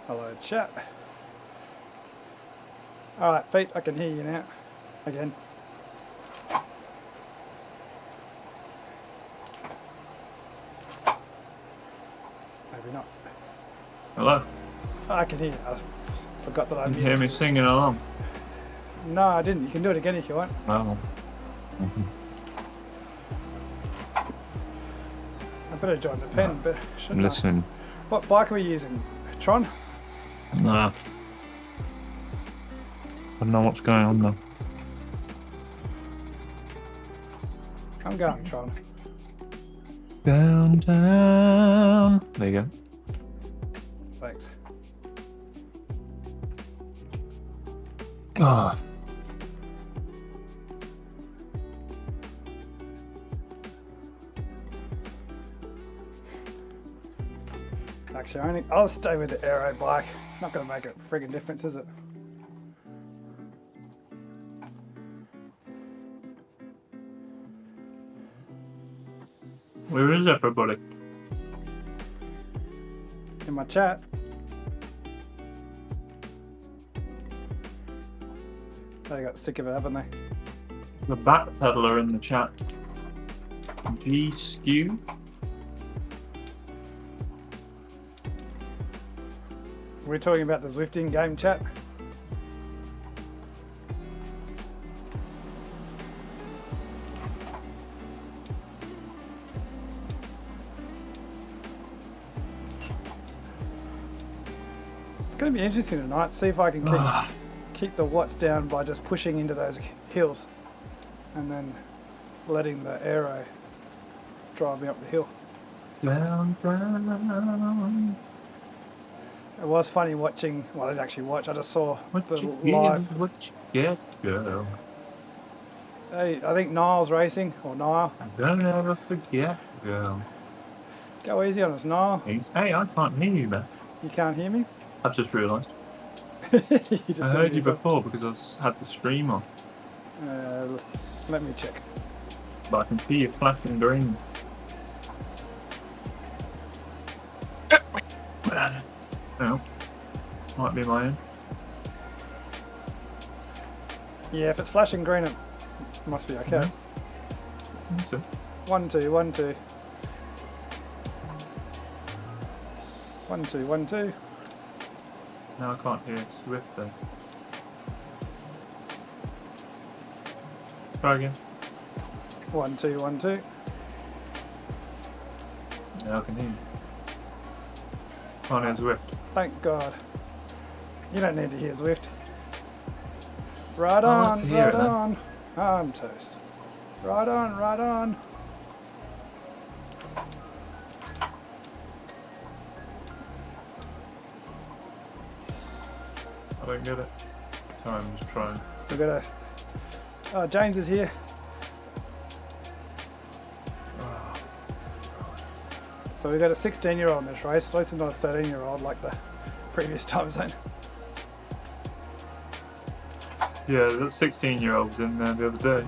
Hello, chat. Alright, Pete, I can hear you now. Again. Maybe not. Hello? I can hear you. I forgot that I You can hear me singing along? No, I didn't. You can do it again if you want. Oh. I better join the pen, but shouldn't Listen. I? What bike are we using? Tron? Nah. I don't know what's going on though. I'm going Tron. Downtown. There you go. Thanks. Oh. Actually, I'll stay with the aero bike. Not going to make a friggin' difference, is it? Where is everybody? In my chat. They got sick of it, haven't they? The back peddler in the chat. G Skew. We're talking about the ZWIFT in-game chat. It's going to be interesting tonight. See if I can keep the watts down by just pushing into those hills and then letting the aero drive me up the hill. Down. It was funny watching. Well, I didn't actually watch. I just saw What the you live. get? What you get, girl? Hey, I think Niall's racing, or Niall. Don't ever forget, girl. Go easy on us, Niall. Hey, I can't hear you, man. You can't hear me? I've just realised. You just I heard you before because I had the stream on. Let me check. But I can see you flashing green. Oh, might be my own. Yeah, if it's flashing green, it must be okay. So, 1 2 1 2 1 2 1 2. now I can't hear Swift then. Try again. 1 2 1 2. Now I can hear you. Can't hear Swift. Thank God. You don't need to hear ZWIFT. Right I like on, to hear right it, then. on. I'm toast. Right on, right on. I don't get it. Sorry, I'm just trying. We've got a. Oh, James is here. So we've got a 16-year-old in this race. At least it's not a 13-year-old like the previous time zone. Yeah, that 16-year-old was in there the other day.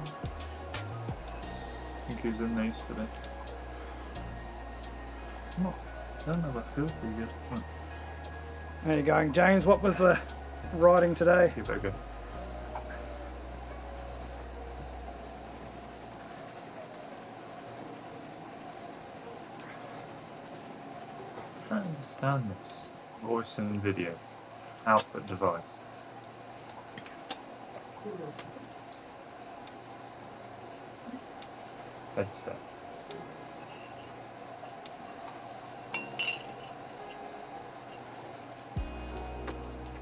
I think he was in there yesterday. I don't know if I feel pretty good. Oh, How you going, James? What was the riding today? you better go. I don't understand this. Voice and video. Output device. Headset.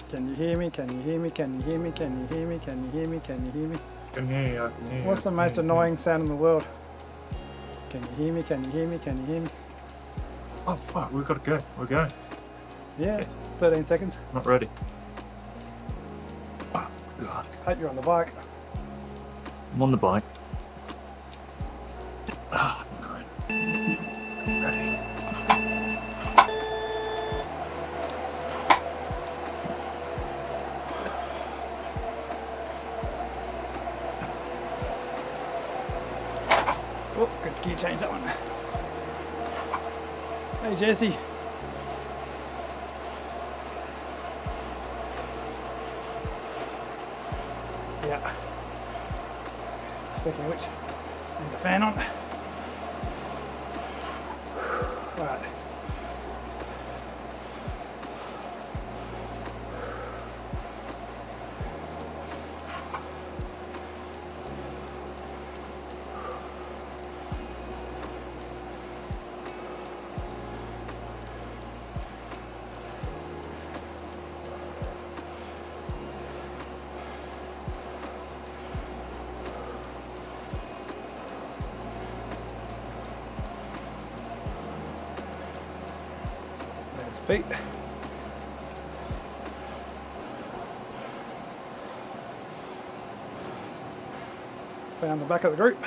Can you hear me? Can you hear me? Can you hear me? Can you hear me? Can you hear me? Can you hear me? I can hear you, I can hear you. What's the most annoying sound in the world? Can you hear me? Can you hear me? Can you hear me? Oh fuck, we've got to go. We're going. Yeah, Yes. 13 seconds. Not ready. Oh, God. Hope you're on the bike. I'm on the bike. Ah, right. Ready. Oh, good gear change that one. Hey Jesse. Speaking of which, need the fan on. Right. Pete. Found the back of the group.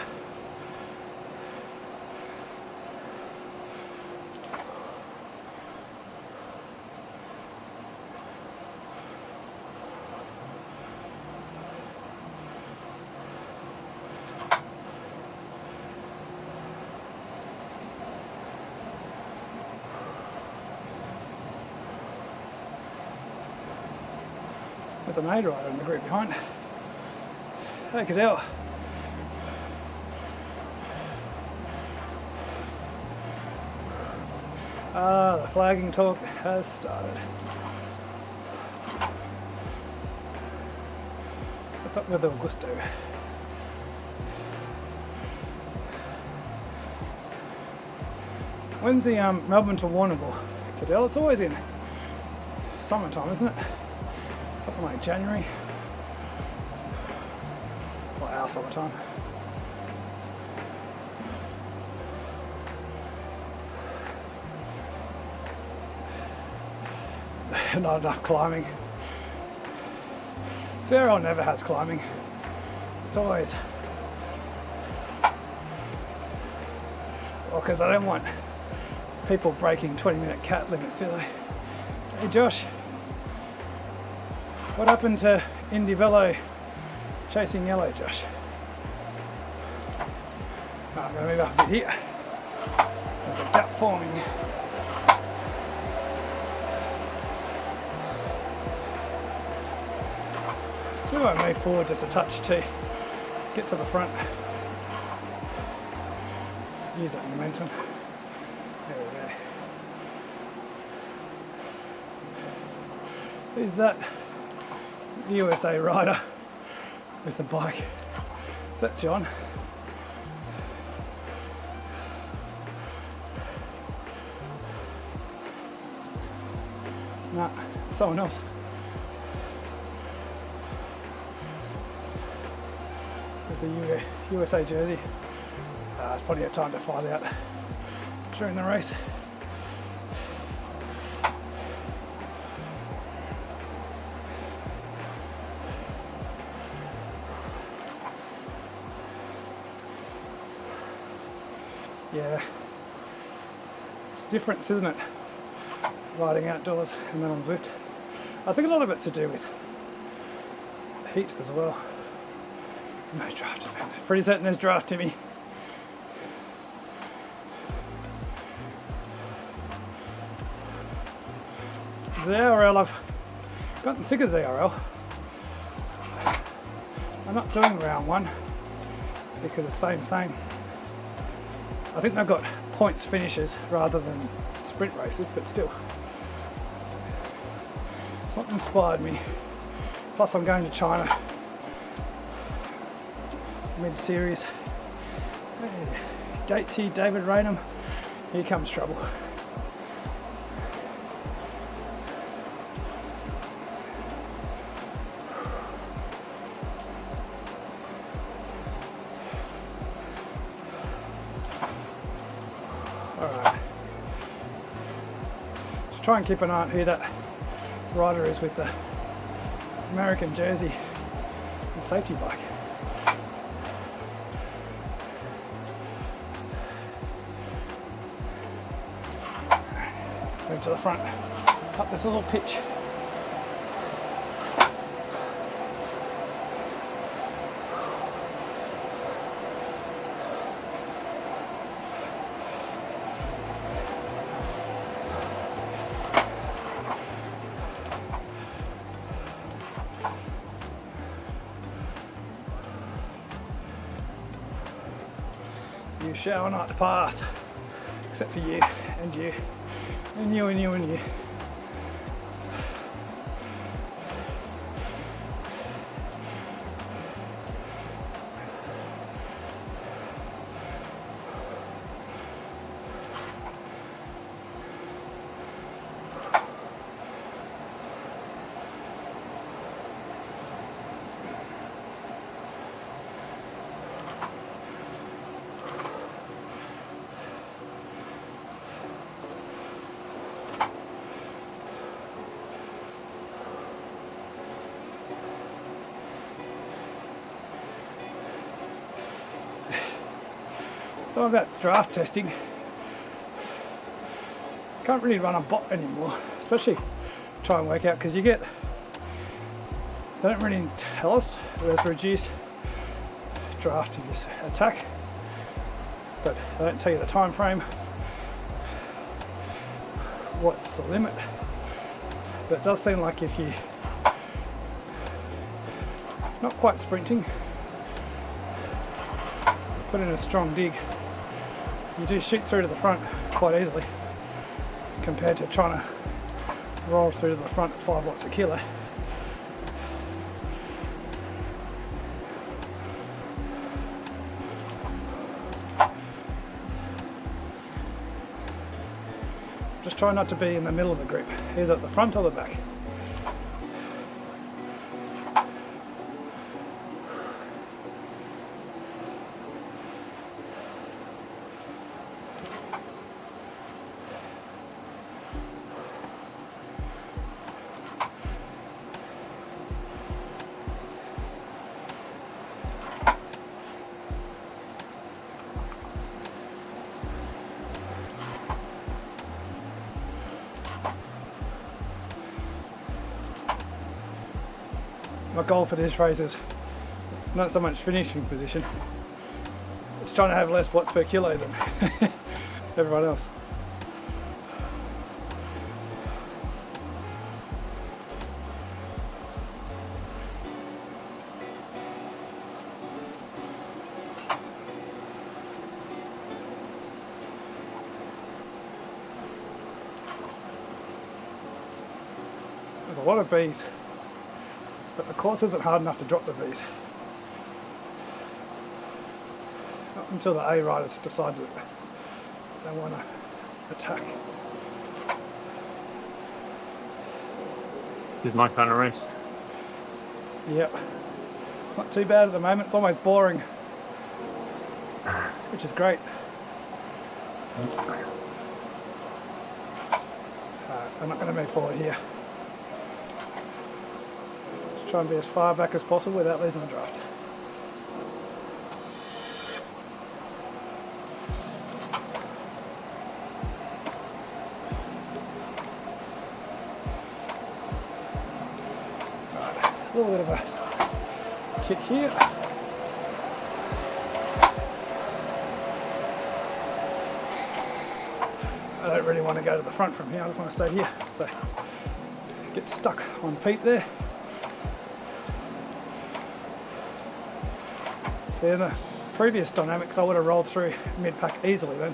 There's an aid rider in the group behind. Hey, Cadell. The flagging talk has started. What's up with Augusto? When's the Melbourne to Warrnambool? Cadell, it's always in summertime, isn't it? Something like January. Or our summertime. Not enough climbing. Sarah never has climbing. It's always... Well, because I don't want people breaking 20-minute cat limits, do they? Hey Josh. What happened to Indy Velo chasing yellow, Josh? I'm going to move up a bit here. There's a gap forming. So I move forward just a touch to get to the front. Use that momentum. There we go. Who's that? The USA rider with the bike. Is that John? Nah, someone else. With the USA jersey. There's plenty of time to find out during the race. Yeah, it's a difference, isn't it? Riding outdoors and then on ZWIFT. I think a lot of it's to do with heat as well. No draft. Pretty certain there's draft, Timmy. ZRL, I've gotten sick of ZRL. I'm not doing round one because it's same. I think they've got points finishes rather than sprint races, but still. It's not inspired me. Plus I'm going to China mid-series. Hey, Gatesy, David Raynham, here comes trouble. Alright. Just try and keep an eye on who that rider is with the American jersey and safety bike. Move to the front, up this little pitch. You shall not pass. Except for you, and you, and you, and you, and you. So about draft testing, can't really run a bot anymore, especially try and work out, because they don't really tell us there's reduced draft in this attack, but they don't tell you the time frame, what's the limit. But it does seem like if you not quite sprinting, put in a strong dig, you do shoot through to the front quite easily compared to trying to roll through to the front at 5 watts a kilo. Just try not to be in the middle of the grip, either at the front or the back. My goal for this race is not so much finishing position, it's trying to have less watts per kilo than everyone else. There's a lot of bees, but the course isn't hard enough to drop the bees. Not until the A riders decide that they want to attack. This is my kind of race. Yep. It's not too bad at the moment, it's almost boring, which is great. I'm not going to move forward here. Just try and be as far back as possible without losing the draft. Right, a little bit of a kick here. I don't really want to go to the front from here, I just want to stay here. So, get stuck on Pete there. See, in the previous dynamics I would have rolled through mid-pack easily then.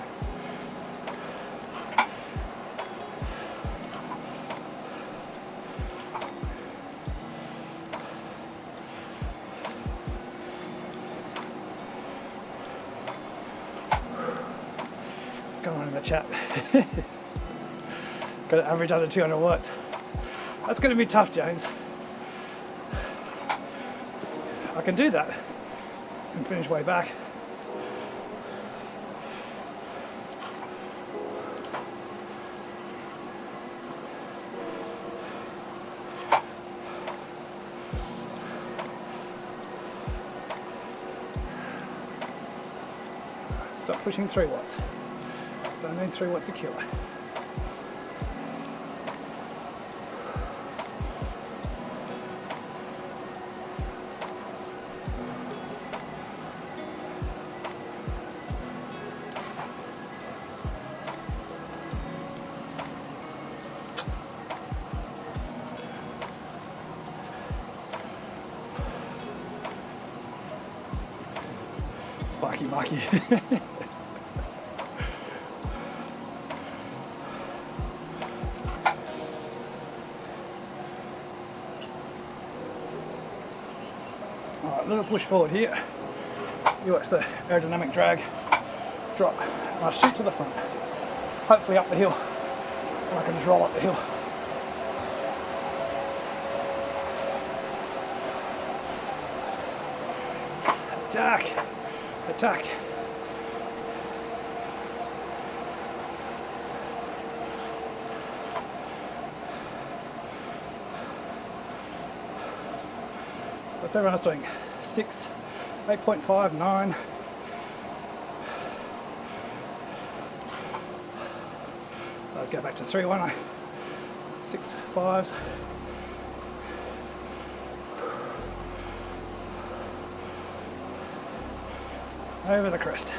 What's going on in the chat? Got to average under 200 watts. That's going to be tough, James. I can do that and finish way back. Stop pushing 3 watts. Don't need 3 watts a kilo. Sparky Marky. little push forward here. You watch the aerodynamic drag drop, and I shoot to the front, hopefully up the hill, and I can just roll up the hill. Attack! Attack! What's everyone else doing? 6, 8.5, 9. I'll go back to 3, won't I? 6, 5s. Over the crest.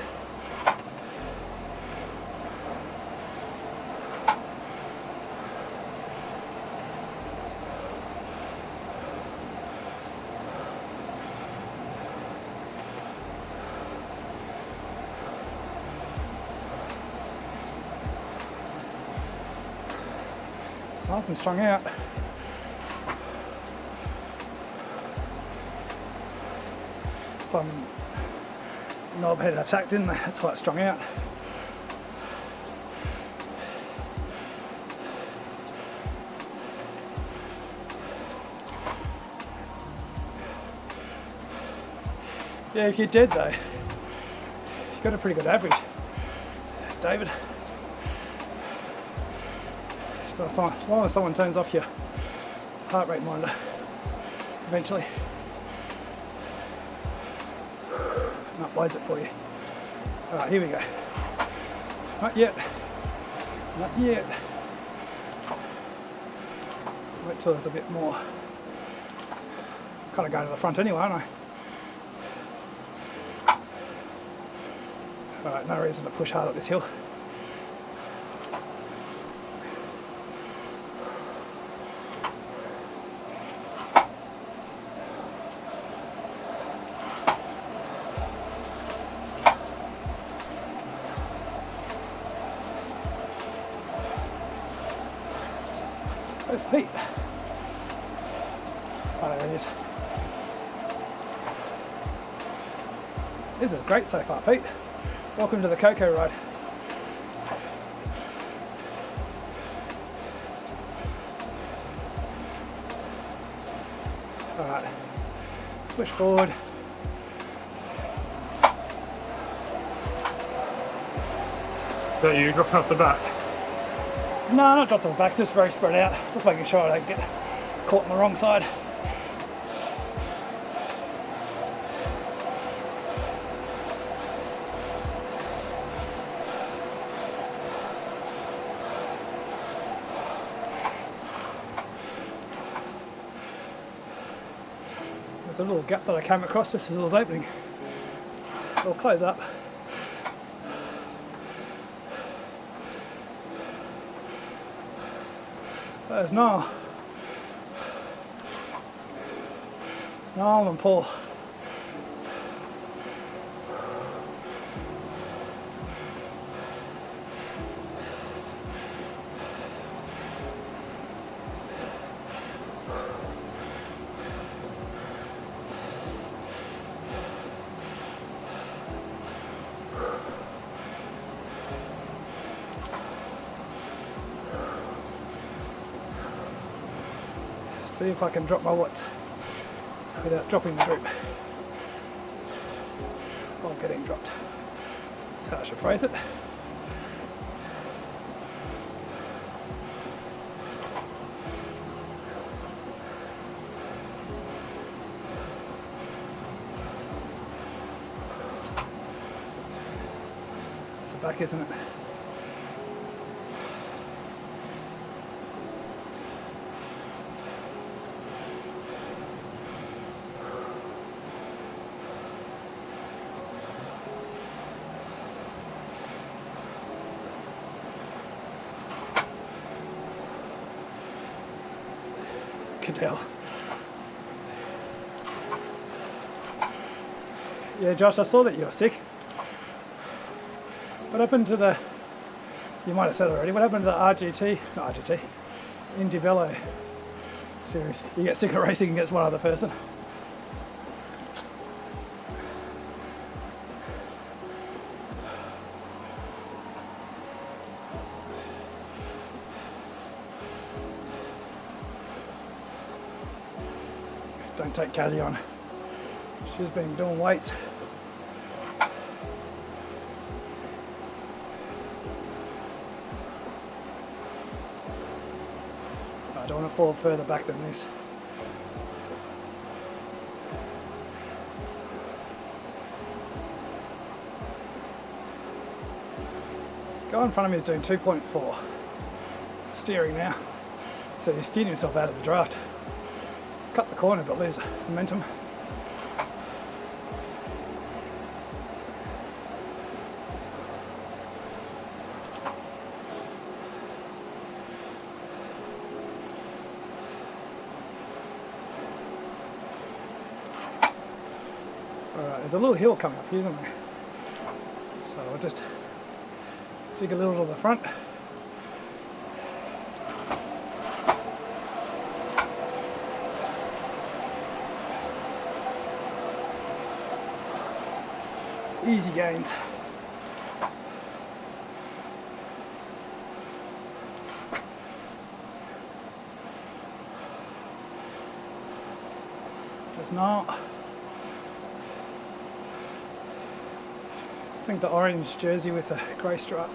It's nice and strung out. Some knob head attacked in there, that's why it's strung out. Yeah, if you're dead though, you got a pretty good average, David. As long as someone turns off your heart rate monitor, eventually, and uploads it for you. Alright, here we go. Not yet. Not yet. Wait till there's a bit more. Kind of going to the front anyway, aren't I? Alright, no reason to push hard up this hill. Where's Pete? Oh, there he is. This is great so far, Pete. Welcome to the Cocoa Ride. Alright, push forward. Is that you dropping off the back? No, not dropped on the back, it's just very spread out. Just making sure I don't get caught on the wrong side. There's a little gap that I came across just as it was opening. It'll close up. There's Noel and Paul. See if I can drop my watts without dropping the group while getting dropped. That's how I should phrase it. It's the back, isn't it? Cadell. Yeah, Josh, I saw that you were sick. What happened to the, you might have said already, what happened to the Indy Velo series? You get sick of racing against one other person? take Caddy on. She's been doing weights. I don't want to fall further back than this. The guy in front of me is doing 2.4 steering now, so he's steering himself out of the draft. Cut the corner but lose momentum. Alright, there's a little hill coming up here, isn't there? So I'll just jig a little to the front. Easy gains. Just not. I think the orange jersey with the grey stripe.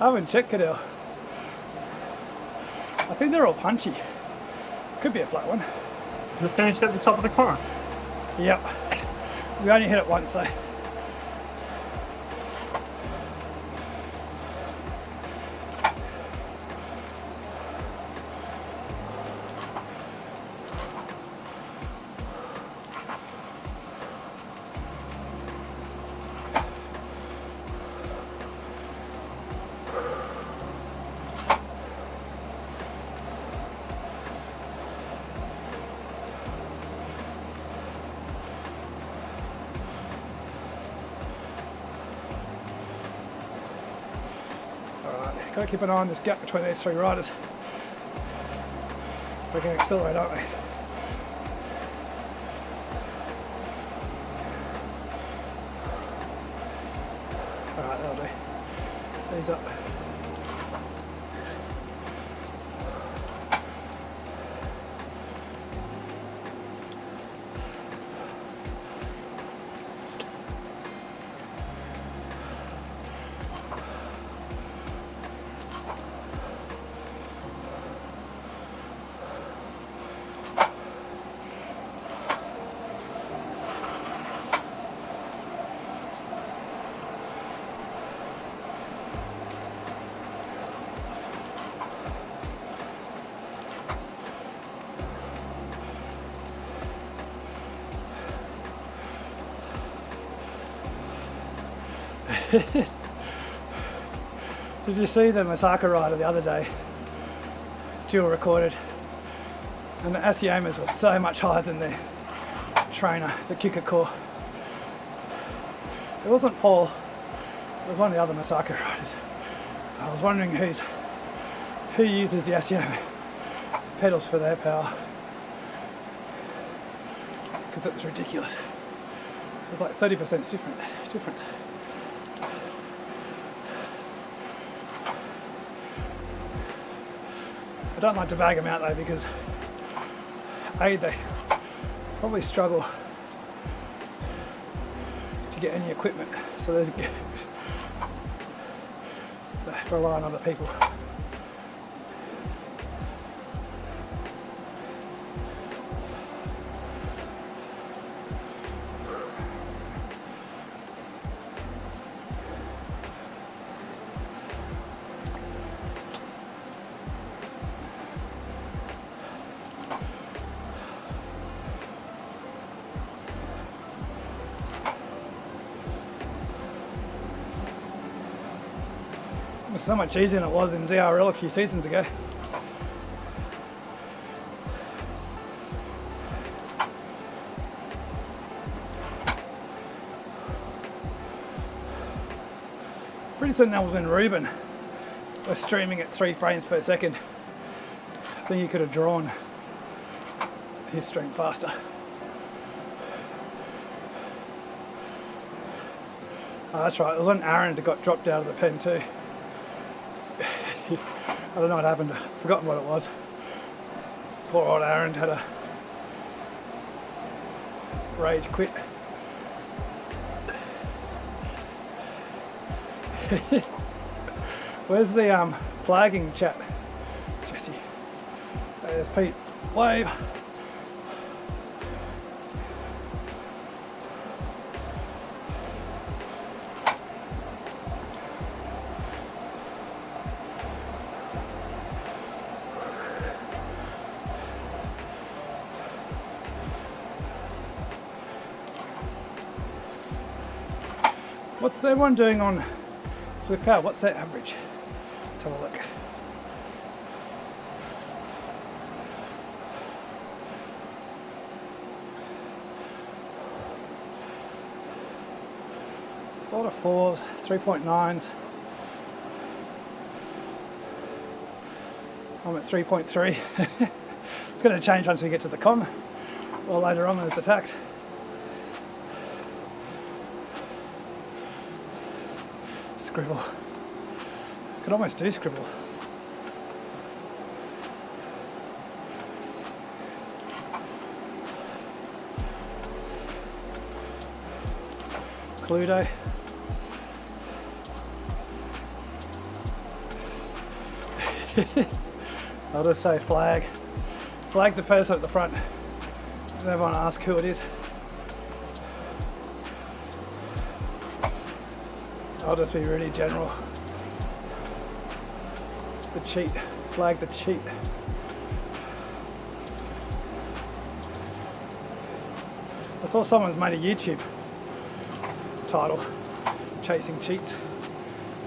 I haven't checked it out. I think they're all punchy. Could be a flat one. You finished at the top of the car? Yep. We only hit it once though. Got to keep an eye on this gap between these three riders. We can accelerate, aren't we? Alright, that'll do. Ease up. Did you see the Masaka rider the other day? Dual recorded, and the Asiamas were so much higher than the trainer, the Kikako. It wasn't Paul, it was one of the other Masaka riders. I was wondering who uses the Asiama pedals for their power, because it was ridiculous. It was like 30% different. I don't like to bag them out though, because A, they probably struggle to get any equipment, so they rely on other people. It was so much easier than it was in ZRL a few seasons ago. Pretty soon that was when Ruben was streaming at 3 frames per second. I think he could have drawn his stream faster. Oh, that's right, it was when Aaron got dropped out of the pen too. I don't know what happened, I've forgotten what it was. Poor old Aaron had a rage quit. Where's the flagging chat? Jesse. There's Pete. Wave. What's everyone doing on ZWIFT Power? What's their average? Let's have a look. A lot of 4s, 3.9s. I'm at 3.3. It's going to change once we get to the con, or later on as the tax. Scribble. I could almost do scribble. Cluedo. I'll just say flag. Flag the person at the front. And everyone ask who it is. I'll just be really general. The cheat. Flag the cheat. I saw someone's made a YouTube title, Chasing Cheats.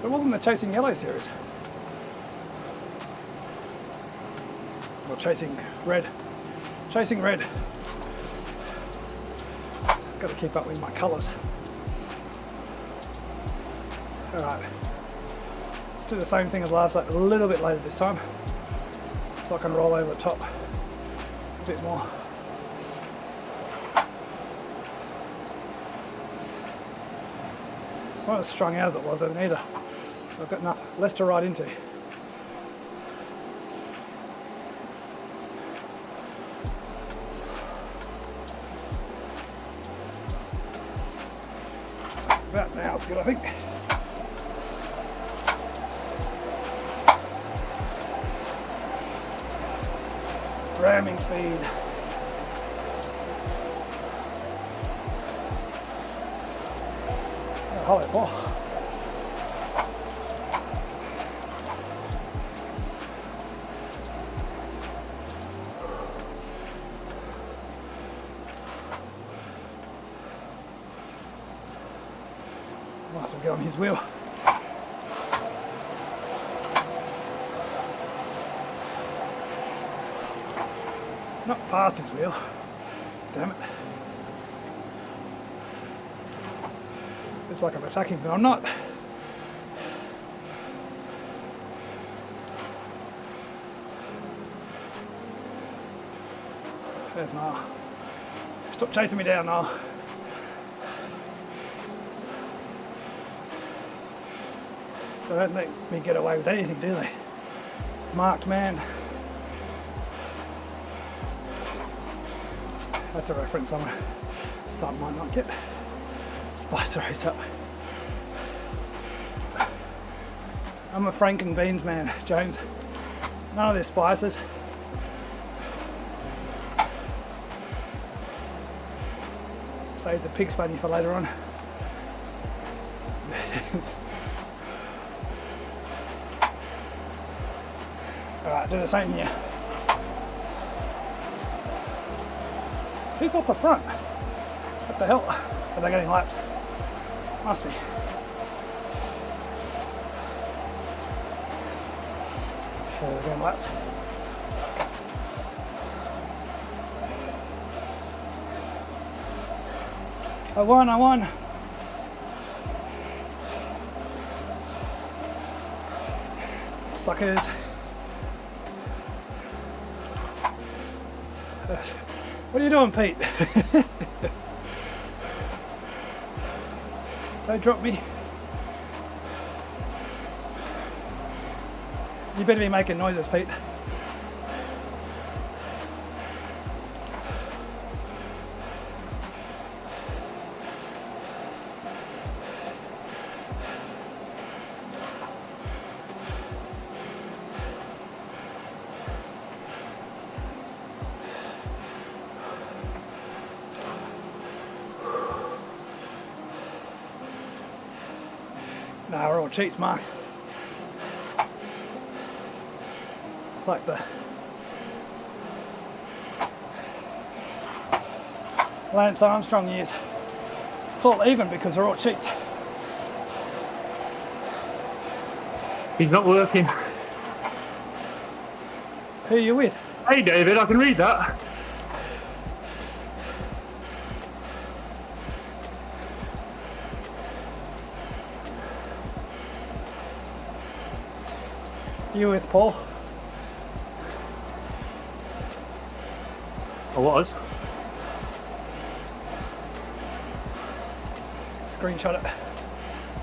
But it wasn't the Chasing Yellow series. Or Chasing Red. Chasing Red. Got to keep up with my colours. Alright, let's do the same thing as last night, a little bit later this time, so I can roll over the top a bit more. It's not as strung out as it was then either, so I've got less to ride into. About now's good, I think. Ramming speed. Oh, holy ball. Might as well get on his wheel. Not past his wheel. Damn it. Looks like I'm attacking, but I'm not. There's Niall. Stop chasing me down, Niall. They don't let me get away with anything, do they? Marked man. That's a reference somewhere. Some might not get. Spice the race up. I'm a Frank and beans man, James. None of their spices. Save the pig's funny for later on. Alright, do the same here. Who's off the front? What the hell? Are they getting lapped? Must be. Yeah, they're getting lapped. I won. Suckers. What are you doing, Pete? Don't drop me. You better be making noises, Pete. Nah, we're all cheats, Mark. Like the Lance Armstrong years. It's all even because they're all cheats. He's not working. Who are you with? Hey David, I can read that. You with Paul? I was. Screenshot it.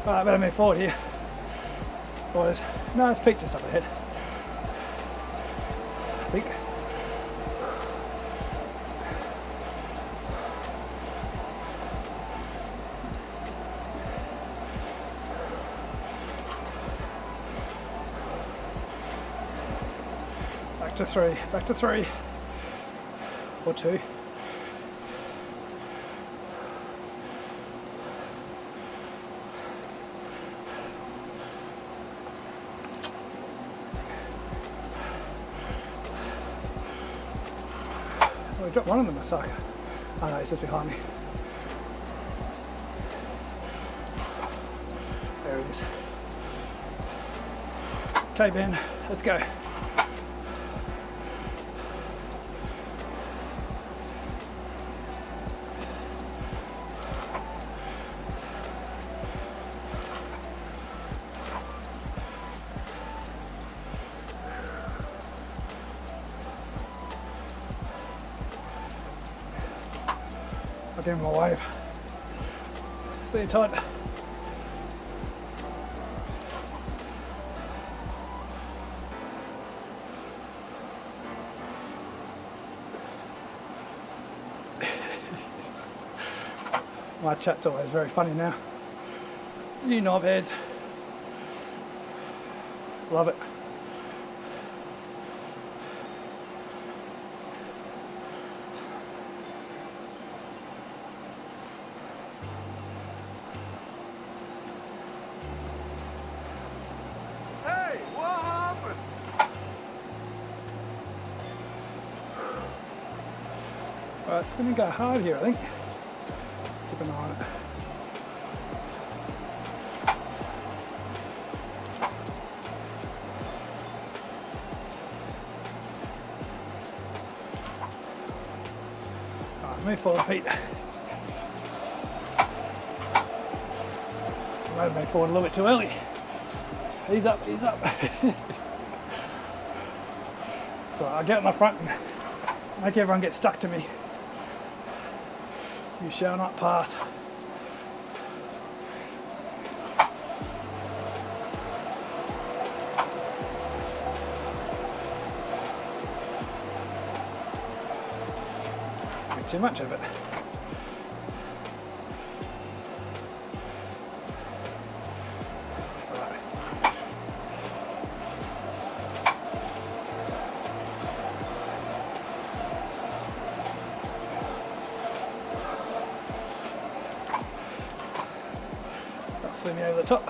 Alright, better move forward here. Boys. No, it's Pete just up ahead. I think. Back to three. Or two. Oh, we dropped one of them, Masaka. Oh no, he's just behind me. There he is. Okay, Ben, let's go. I'll give him a wave. See you, Todd. My chat's always very funny now. You knobheads. Love it. Right, it's going to go hard here, I think. Let's keep an eye on it. Alright, move forward, Pete. I might have moved forward a little bit too early. He's up, he's up. So I'll get on the front and make everyone get stuck to me. You shall not pass. Make too much of it. Send me over the top.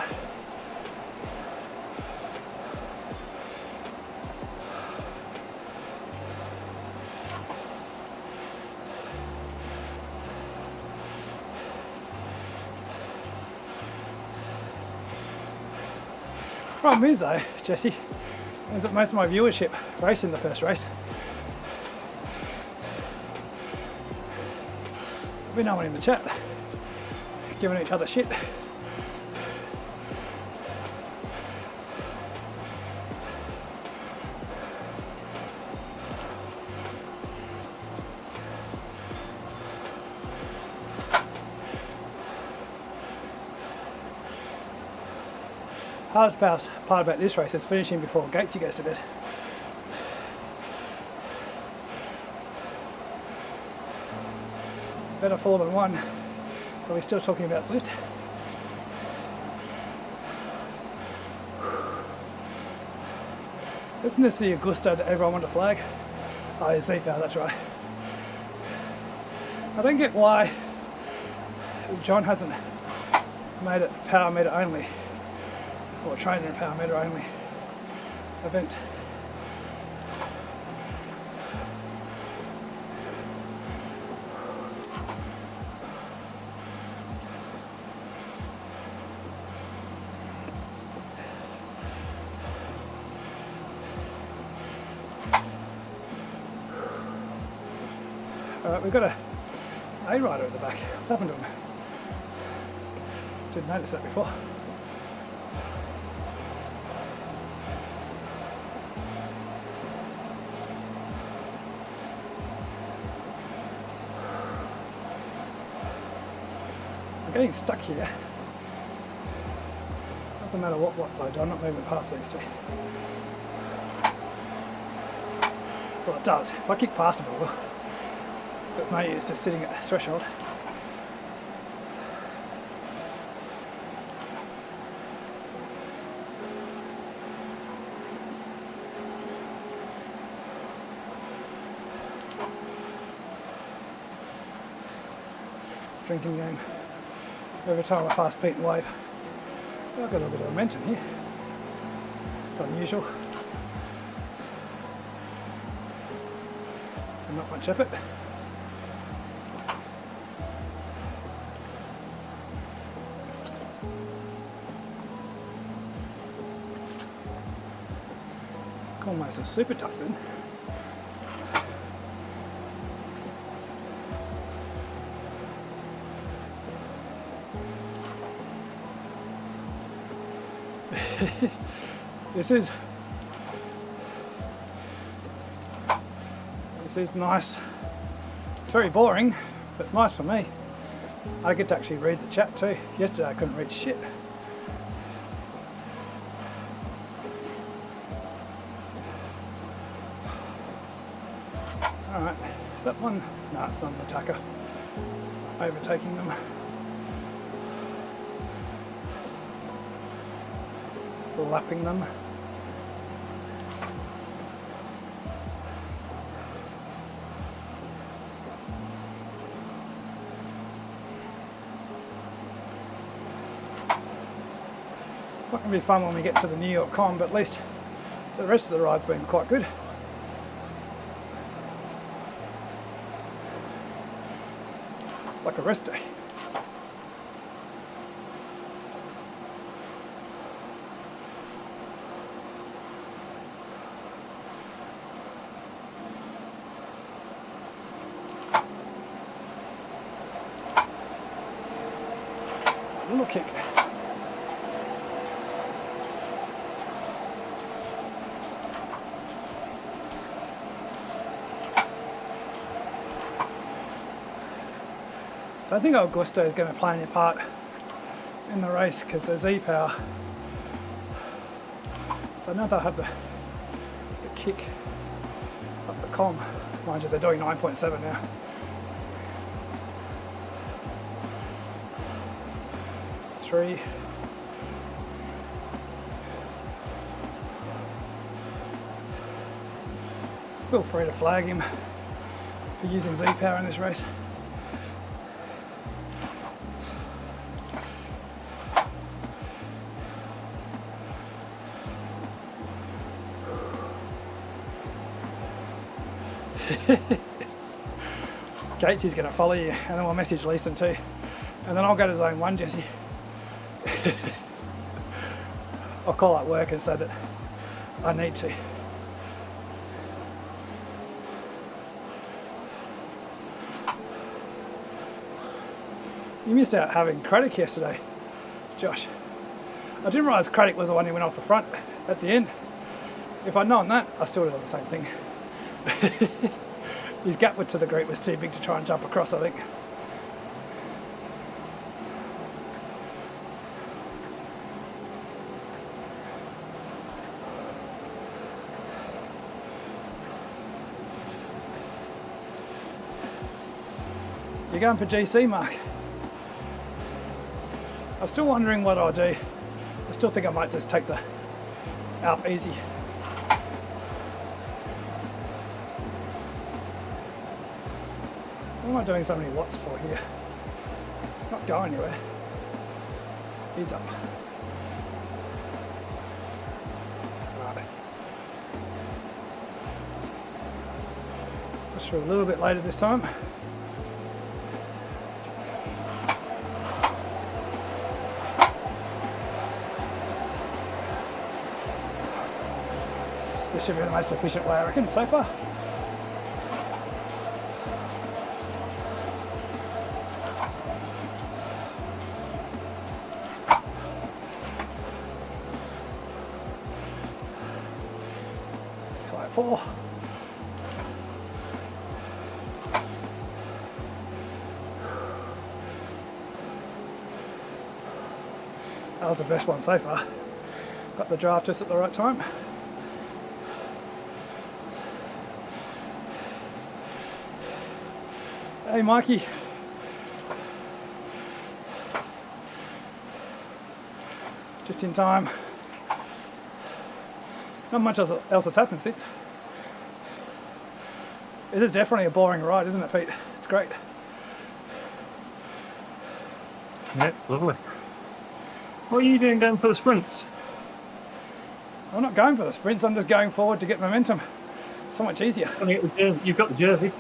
Problem is though, Jesse, is that most of my viewership race in the first race. There'll be no one in the chat giving each other shit. Hardest part about this race is finishing before Gatesy goes to bed. Better 4 than 1. Are we still talking about ZWIFT? Isn't this the Augusto that everyone wanted to flag? Oh, yeah, Z-Power, that's right. I don't get why John hasn't made it power meter only, or trainer and power meter only event. Alright, we've got a rider at the back. What's happened to him? Didn't notice that before. I'm getting stuck here. Doesn't matter what I do, I'm not moving past these two. Well, it does. If I kick past them, it will. But it's no use just sitting at the threshold. Drinking game. Every time I pass Pete and Wave, I've got a little bit of momentum here. It's unusual. And not much effort. Almost a super tucked in. This is nice. It's very boring, but it's nice for me. I get to actually read the chat too. Yesterday I couldn't read shit. Alright, is that one? No, it's not an attacker. Overtaking them. Lapping them. It's not going to be fun when we get to the New York Con, but at least the rest of the ride's been quite good. It's like a rest day. Little kick. I think Augusto is going to play any part in the race because there's E-Power. I know they'll have the kick up the com. Mind you, they're doing 9.7 now. Three. Feel free to flag him for using Z-Power in this race. Gatesy's going to follow you, and then we'll message Leeson too, and then I'll go to zone 1, Jesse. I'll call up work and say that I need to. You missed out having Craddock yesterday, Josh. I didn't realise Craddock was the one who went off the front at the end. If I'd known that, I still would have done the same thing. His gap to the group was too big to try and jump across, I think. going for GC, Mark? I'm still wondering what I'll do. I still think I might just take the Alp easy. What am I doing so many watts for here? Not going anywhere. He's up. Right. Push through a little bit later this time. This should be the most efficient way, I reckon, so far. Four. That was the best one so far. Got the draft just at the right time. Hey Mikey. Just in time. Not much else has happened since. This is definitely a boring ride, isn't it, Pete? It's great. Yeah, it's lovely. What are you doing going for the sprints? I'm not going for the sprints, I'm just going forward to get momentum. So much easier. You've got the jersey.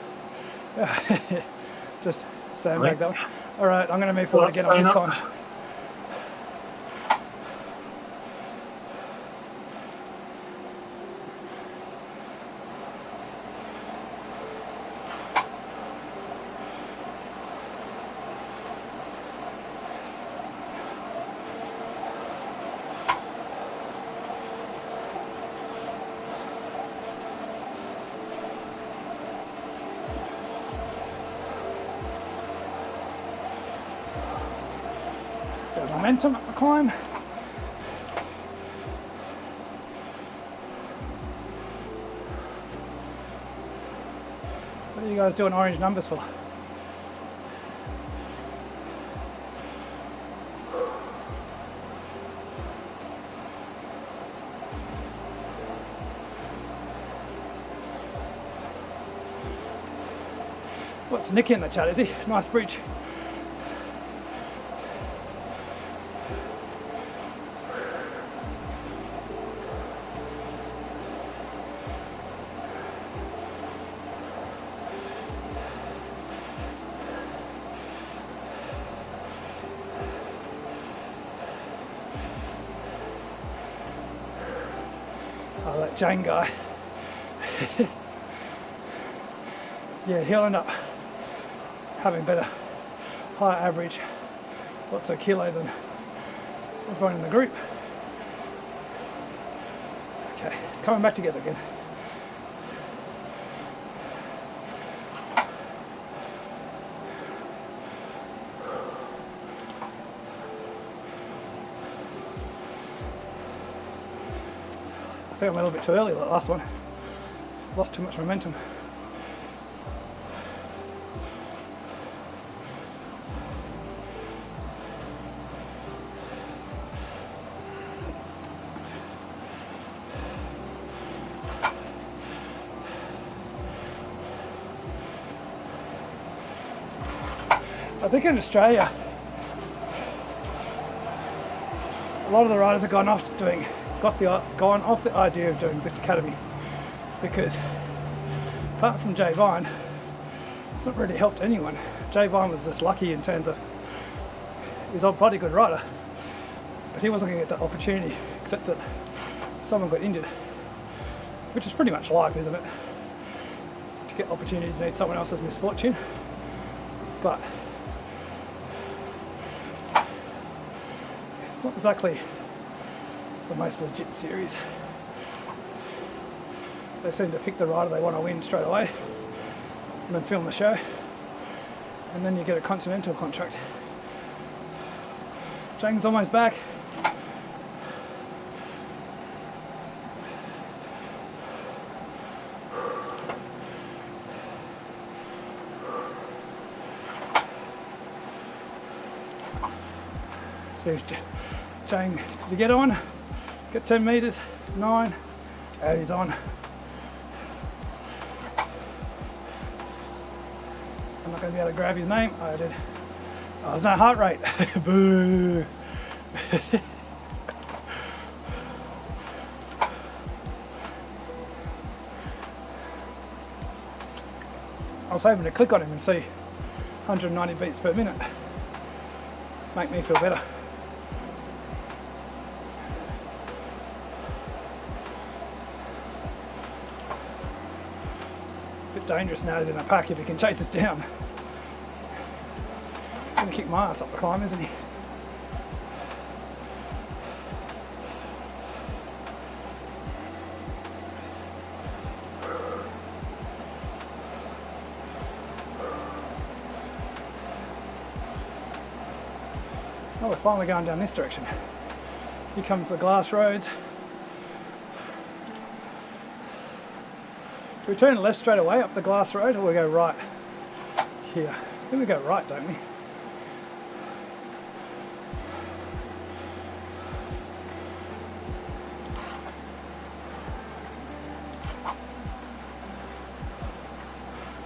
Just sandbag that one. Alright, I'm going to move forward again on this con. Momentum up the climb. What are you guys doing orange numbers for? What's Nicky in the chat, is he? Nice bridge. Oh, that Jane guy. Yeah, he'll end up having better, higher average watts per kilo than everyone in the group. Okay, it's coming back together again. I think I went a little bit too early that last one. Lost too much momentum. I think in Australia, a lot of the riders have gone off the idea of doing ZWIFT Academy, because apart from Jay Vine, it's not really helped anyone. Jay Vine was just lucky in terms of he's a bloody good rider, but he wasn't going to get that opportunity, except that someone got injured, which is pretty much life, isn't it? To get opportunities, you need someone else's misfortune. But it's not exactly the most legit series. They seem to pick the rider they want to win straight away and then film the show, and then you get a continental contract. Zhang's almost back. See if Jane, did you get on? Get 10 metres, 9, and he's on. I'm not going to be able to grab his name. I did. Oh, there's no heart rate. Boo. I was hoping to click on him and see 190 beats per minute. Make me feel better. Bit dangerous now he's in a pack if he can chase us down. He's going to kick my ass up the climb, isn't he? Oh, we're finally going down this direction. Here comes the glass roads. Do we turn left straight away up the glass road, or we go right here? I think we go right, don't we?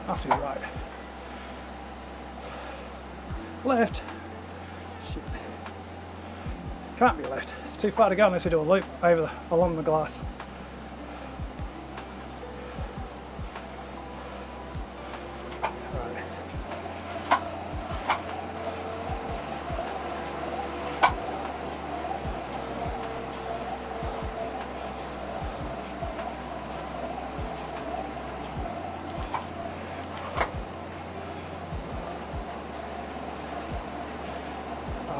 Must be right. Left. Shit. Can't be left. It's too far to go unless we do a loop over along the glass. Right.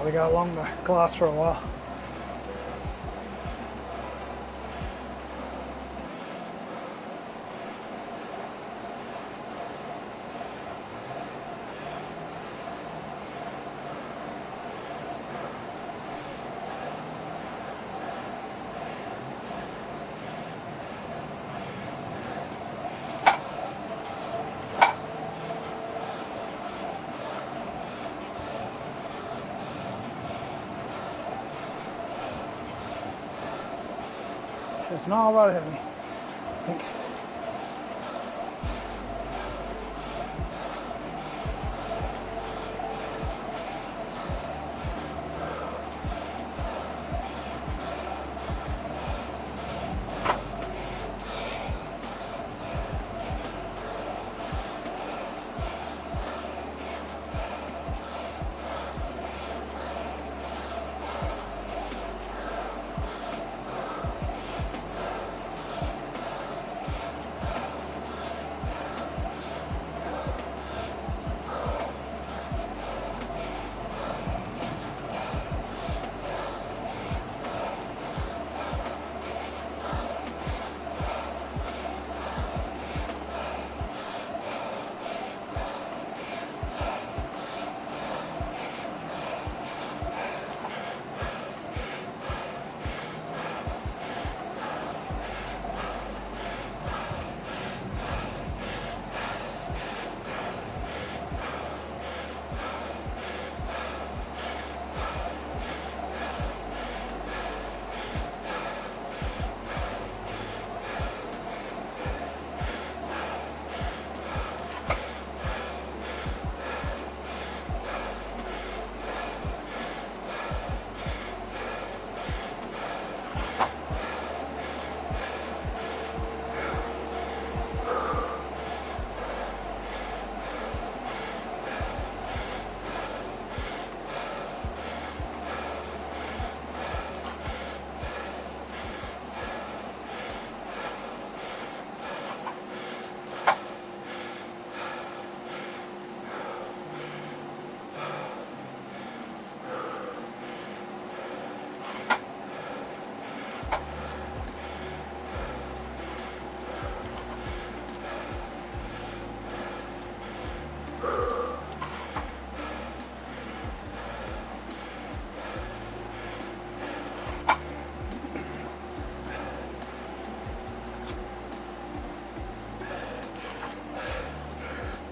We go along the glass for a while. There's no right ahead of me, I think.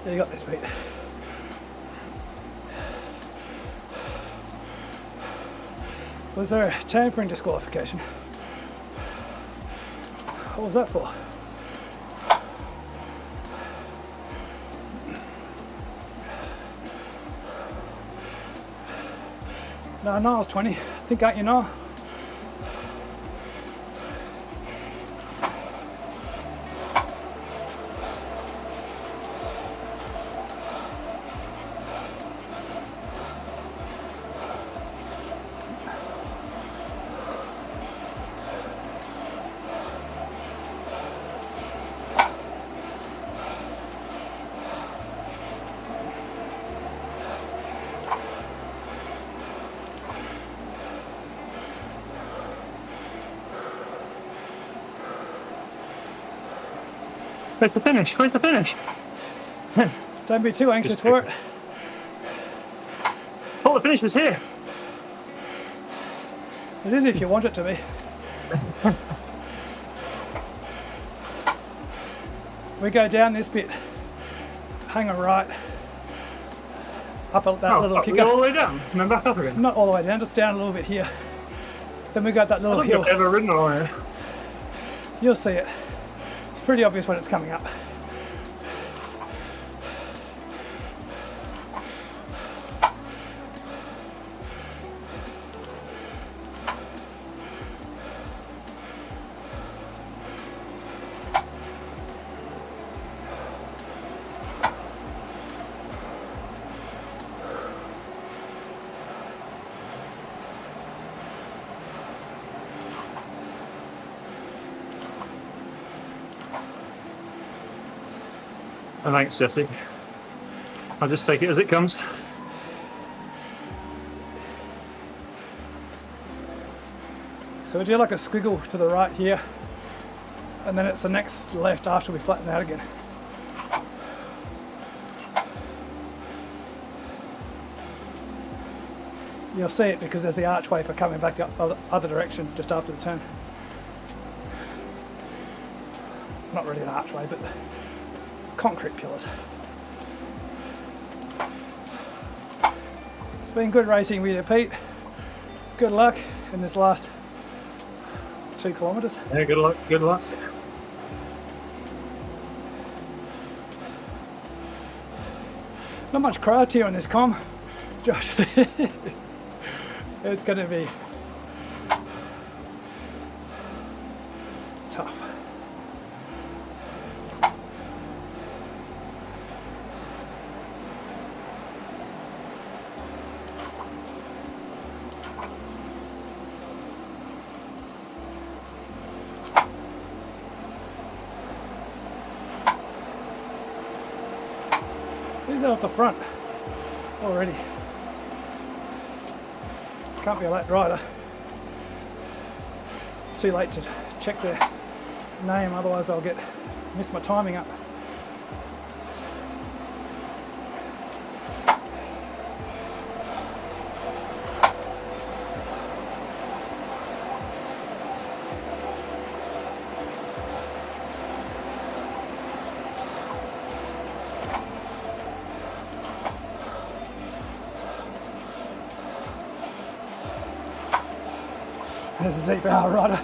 Yeah, you got this, mate. Was there a tampering disqualification? What was that for? No, Niall's 20. I think, ain't you, Niall? Where's the finish? Where's the finish? Don't be too anxious for it. Oh, the finish was here. It is if you want it to be. We go down this bit, hang a right, up that little All kicker. the way down and then back up again. Not all the way down, just down a little bit here. Then we got that I little don't think hill. I've ever ridden along here. You'll see it. It's pretty obvious when it's coming up. Oh, thanks, Jesse. I'll just take it as it comes. So we do like a squiggle to the right here, and then it's the next left after we flatten out again. You'll see it because there's the archway for coming back the other direction just after the turn. Not really an archway, but the concrete pillars. It's been good racing with you, Pete. Good luck in this last 2 kilometres. Yeah, good luck. Good luck. Not much crowd here on this comm, Josh. It's going to be tough. Who's out the front already? Can't be a late rider. Too late to check their name, otherwise I'll miss my timing up. There's a ZWIFT rider.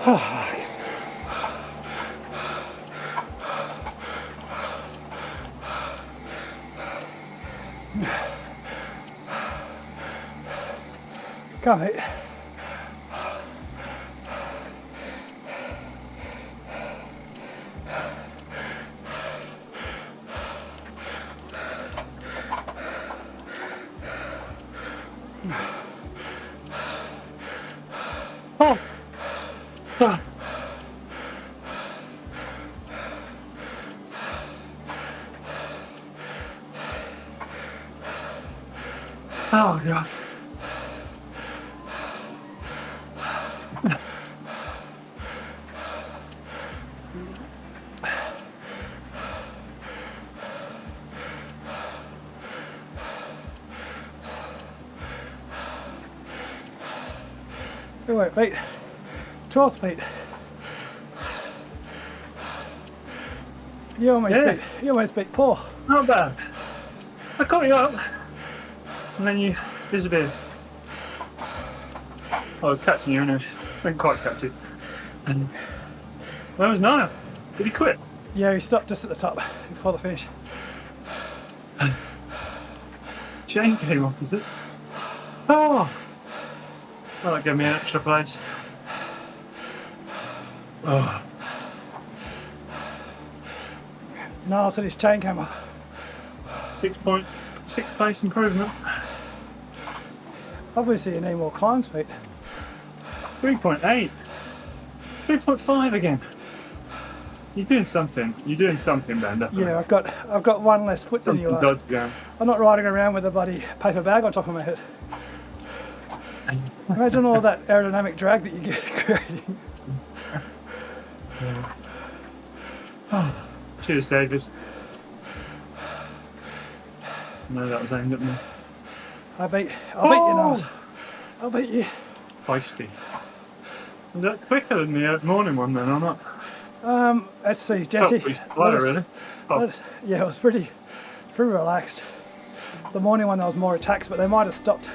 Come on, mate. Oh! Ah. Oh, God. Wait, mate. 12th beat. You almost beat Paul. Not bad. I caught you up, and then you disappeared. I was catching you, and I didn't quite catch you. And where was Niall? Did he quit? Yeah, he stopped just at the top before the finish. Chain came off, is it? Oh! Well, that gave me an extra place. Oh. No, said his chain came off. 6 place improvement. Obviously you need more climbs, mate. 3.8. 3.5 again. You're doing something. You're doing something, Ben. Definitely. Yeah, I've got one less foot than you Something are. dodgy going. I'm not riding around with a bloody paper bag on top of my head. Imagine all that aerodynamic drag that you get creating. Oh. Cheers, David. No, that was aimed at me. I'll beat you, Niles. I'll beat you. Feisty. Was that quicker than the morning one then, or not? Let's see, Jesse. Slower, really. Oh. Yeah, it was pretty relaxed. The morning one there was more attacks, but they might have stopped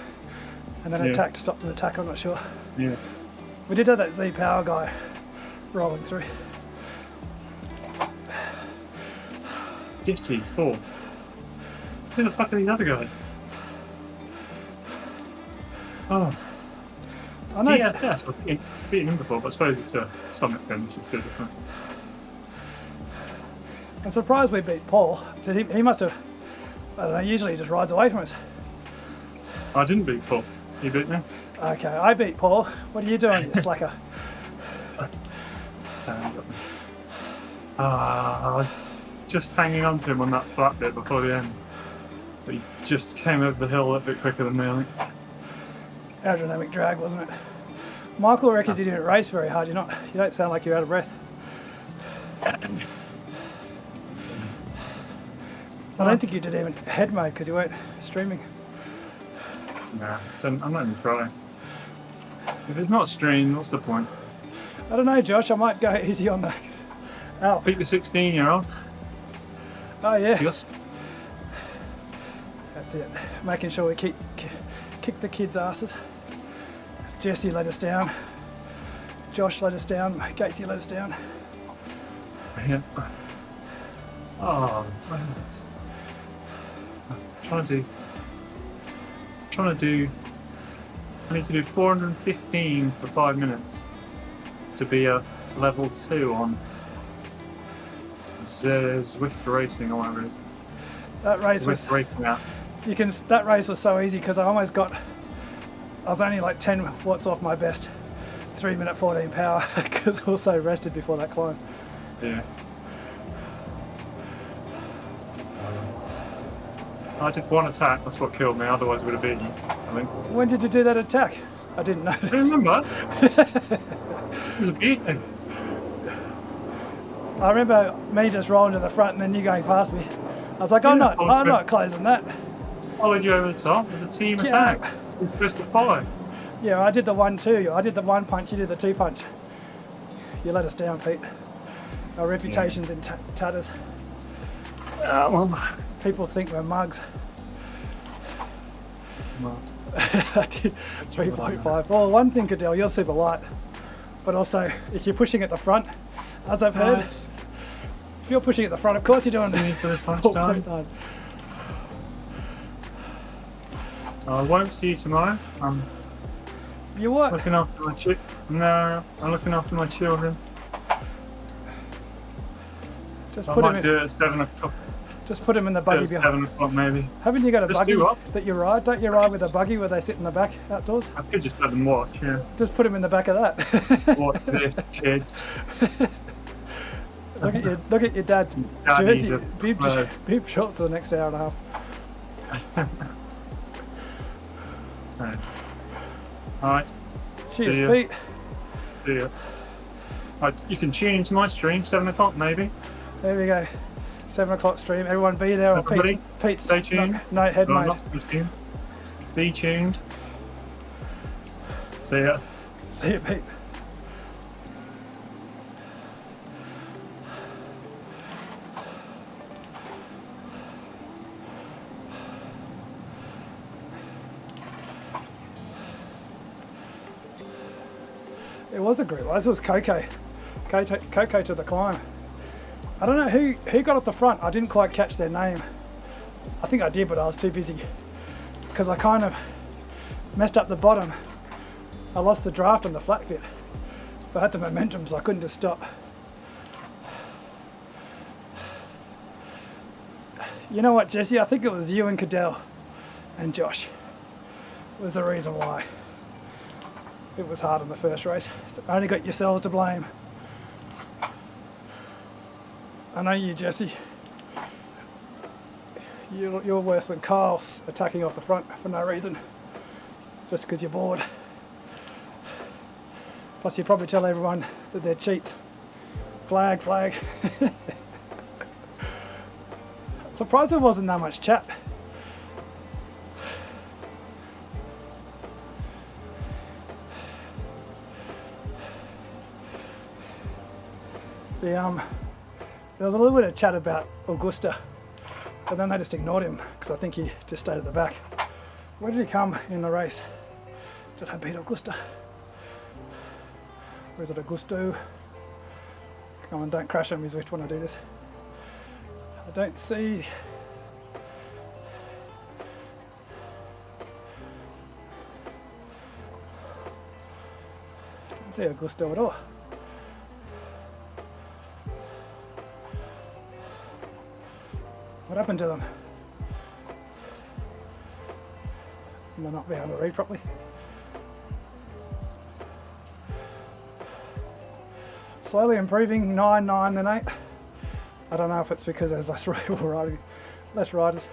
and then stopped an attack, I'm not sure. Yeah. We did have that Z Power guy rolling through. Jesse, fourth. Who the fuck are these other guys? Oh. I know. DFS, I've beaten him before, but I suppose it's a summit finish, it's good different. I'm surprised we beat Paul. He must have, I don't know, usually he just rides away from us. I didn't beat Paul. You beat me? Okay, I beat Paul. What are you doing, you slacker? I was just hanging on to him on that flat bit before the end. But he just came over the hill a little bit quicker than me, I think. Aerodynamic drag, wasn't it? Michael reckons he didn't race very hard. You don't sound like you're out of breath. I don't think you did even head mode because you weren't streaming. Nah, I'm not even trying. If it's not streamed, what's the point? I don't know, Josh. I might go easy on the Alp. Beat the 16-year-old. Oh yeah. Just. That's it. Making sure we kick the kids' asses. Jesse let us down. Josh let us down. Gatesy let us down. Yeah. Oh, thanks. I need to do 415 for 5 minutes to be a level 2 on ZWIFT racing or whatever it is. That race was. ZWIFT racing app. That race was so easy because I was only like 10 watts off my best 3 minute 14 power because I was so rested before that climb. Yeah. I did one attack, that's what killed me, otherwise I would have beaten you, I think. When did you do that attack? I didn't notice. I remember. It was a beating. I remember me just rolling to the front and then you going past me. I was like, I'm not closing that. Followed you over the top. It was a team attack. You're supposed to follow. Yeah, I did the 1-2. I did the 1 punch, you did the 2 punch. You let us down, Pete. Our reputation's in tatters. Well. People think we're mugs. Well. I did 3.5. Well, one thing, Cadell, you're super light. but also if you're pushing at the front, as I've heard, Right. if you're pushing at the front, of course you're doing See you for this 4.9. lunchtime. I won't see you tomorrow. I'm You what? looking after my No, I'm looking after my children. Just I put him might in. do it at 7 o'clock. Just put him in the Do it buggy at behind. 7 o'clock maybe. Haven't you got a Just buggy do what? that you ride? Don't you ride with a buggy where they sit in the back outdoors? I could just let them watch, yeah. Just put him in the back of that. Watch this, kids. look at your dad's Daddy's jersey, a bird. bib shorts for the next hour and a half. Right. Alright, Cheers, See ya. Pete. see ya. Right, you can tune into my stream, 7 o'clock maybe. There we go. 7 o'clock stream. Everyone be there. Or Everybody, Pete's stay tuned. no head No, mate. not stay tuned. Be tuned. See ya. See you, Pete. It was a group. This was Coco. Coco to the climb. I don't know who got up the front. I didn't quite catch their name. I think I did, but I was too busy because I kind of messed up the bottom. I lost the draft on the flat bit, but I had the momentum, so I couldn't just stop. You know what, Jesse? I think it was you and Cadell and Josh was the reason why it was hard in the first race. So only got yourselves to blame. I know you, Jesse. You're worse than Kyle's attacking off the front for no reason, just because you're bored. Plus, you probably tell everyone that they're cheats. Flag, flag. Surprised there wasn't that much chat. There was a little bit of chat about Augusta, but then they just ignored him because I think he just stayed at the back. Where did he come in the race? Did I beat Augusta? Or is it Augusto? Come on, don't crash on me, Zwift, when I do this. I don't see. I don't see Augusto at all. What happened to them? Am I not being able to read properly? Slowly improving, 9, then 8. I don't know if it's because there's less riders.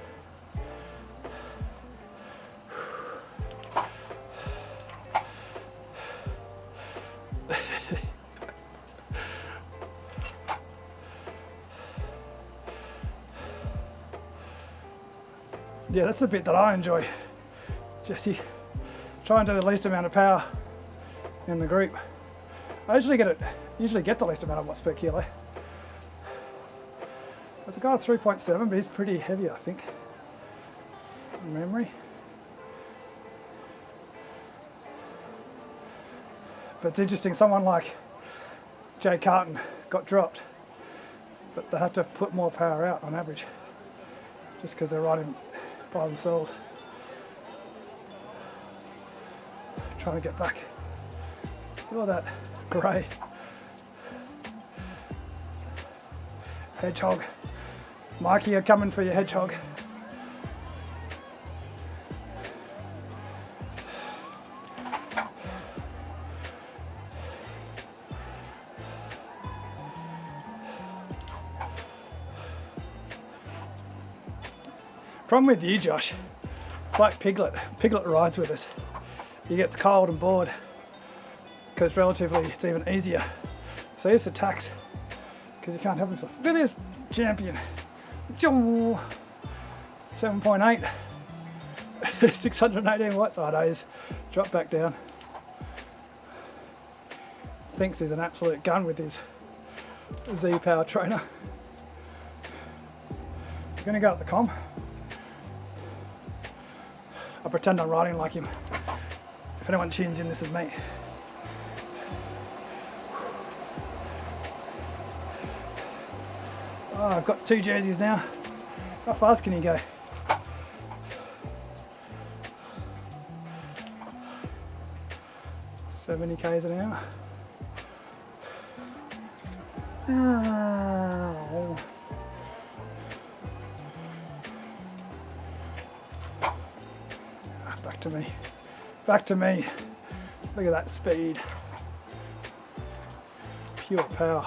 Yeah, that's the bit that I enjoy, Jesse. Try and do the least amount of power in the group. I usually get the least amount of watts per kilo. There's a guy at 3.7, but he's pretty heavy, I think, from memory. But it's interesting, someone like Jay Carton got dropped, but they have to put more power out on average, just because they're riding by themselves. Trying to get back. See all that grey. Hedgehog. Mikey, you're coming for your hedgehog. Problem with you, Josh, it's like Piglet. Piglet rides with us. He gets cold and bored because relatively it's even easier. So he just attacks because he can't help himself. Look at this champion. 7.8. 618 watts. Oh no, he's dropped back down. Thinks he's an absolute gun with his Z Power trainer. He's going to go up the comm. I pretend I'm riding like him. If anyone tunes in, this is me. Oh, I've got 2 jerseys now. How fast can you go? $70 an hour. Back to me. Back to me. Look at that speed. Pure power.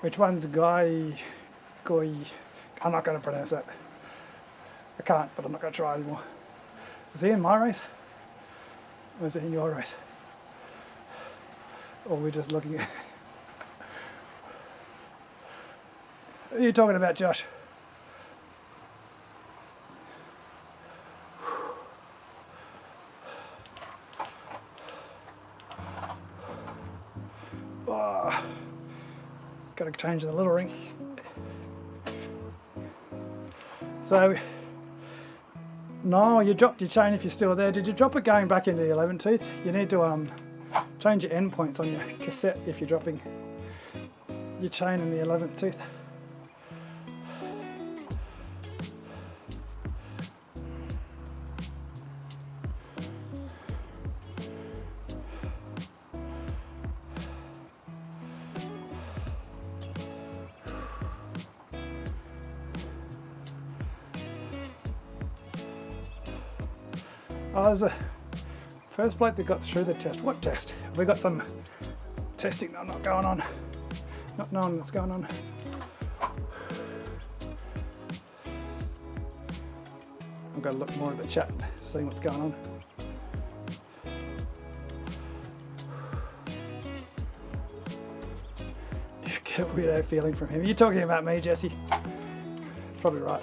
Which one's Goy? I'm not going to pronounce that. I can't, but I'm not going to try anymore. Is he in my race? Or is he in your race? Or we're just looking at... Who are you talking about, Josh? Oh, got to change the little ring. So, no, you dropped your chain if you're still there. Did you drop it going back into the 11 tooth? You need to change your end points on your cassette if you're dropping your chain in the 11th tooth. Oh, there's a first bloke that got through the test. What test? Have we got some testing not going on? Not knowing what's going on. I've got to look more at the chat, see what's going on. You get a weirdo feeling from him. Are you talking about me, Jesse? Probably right.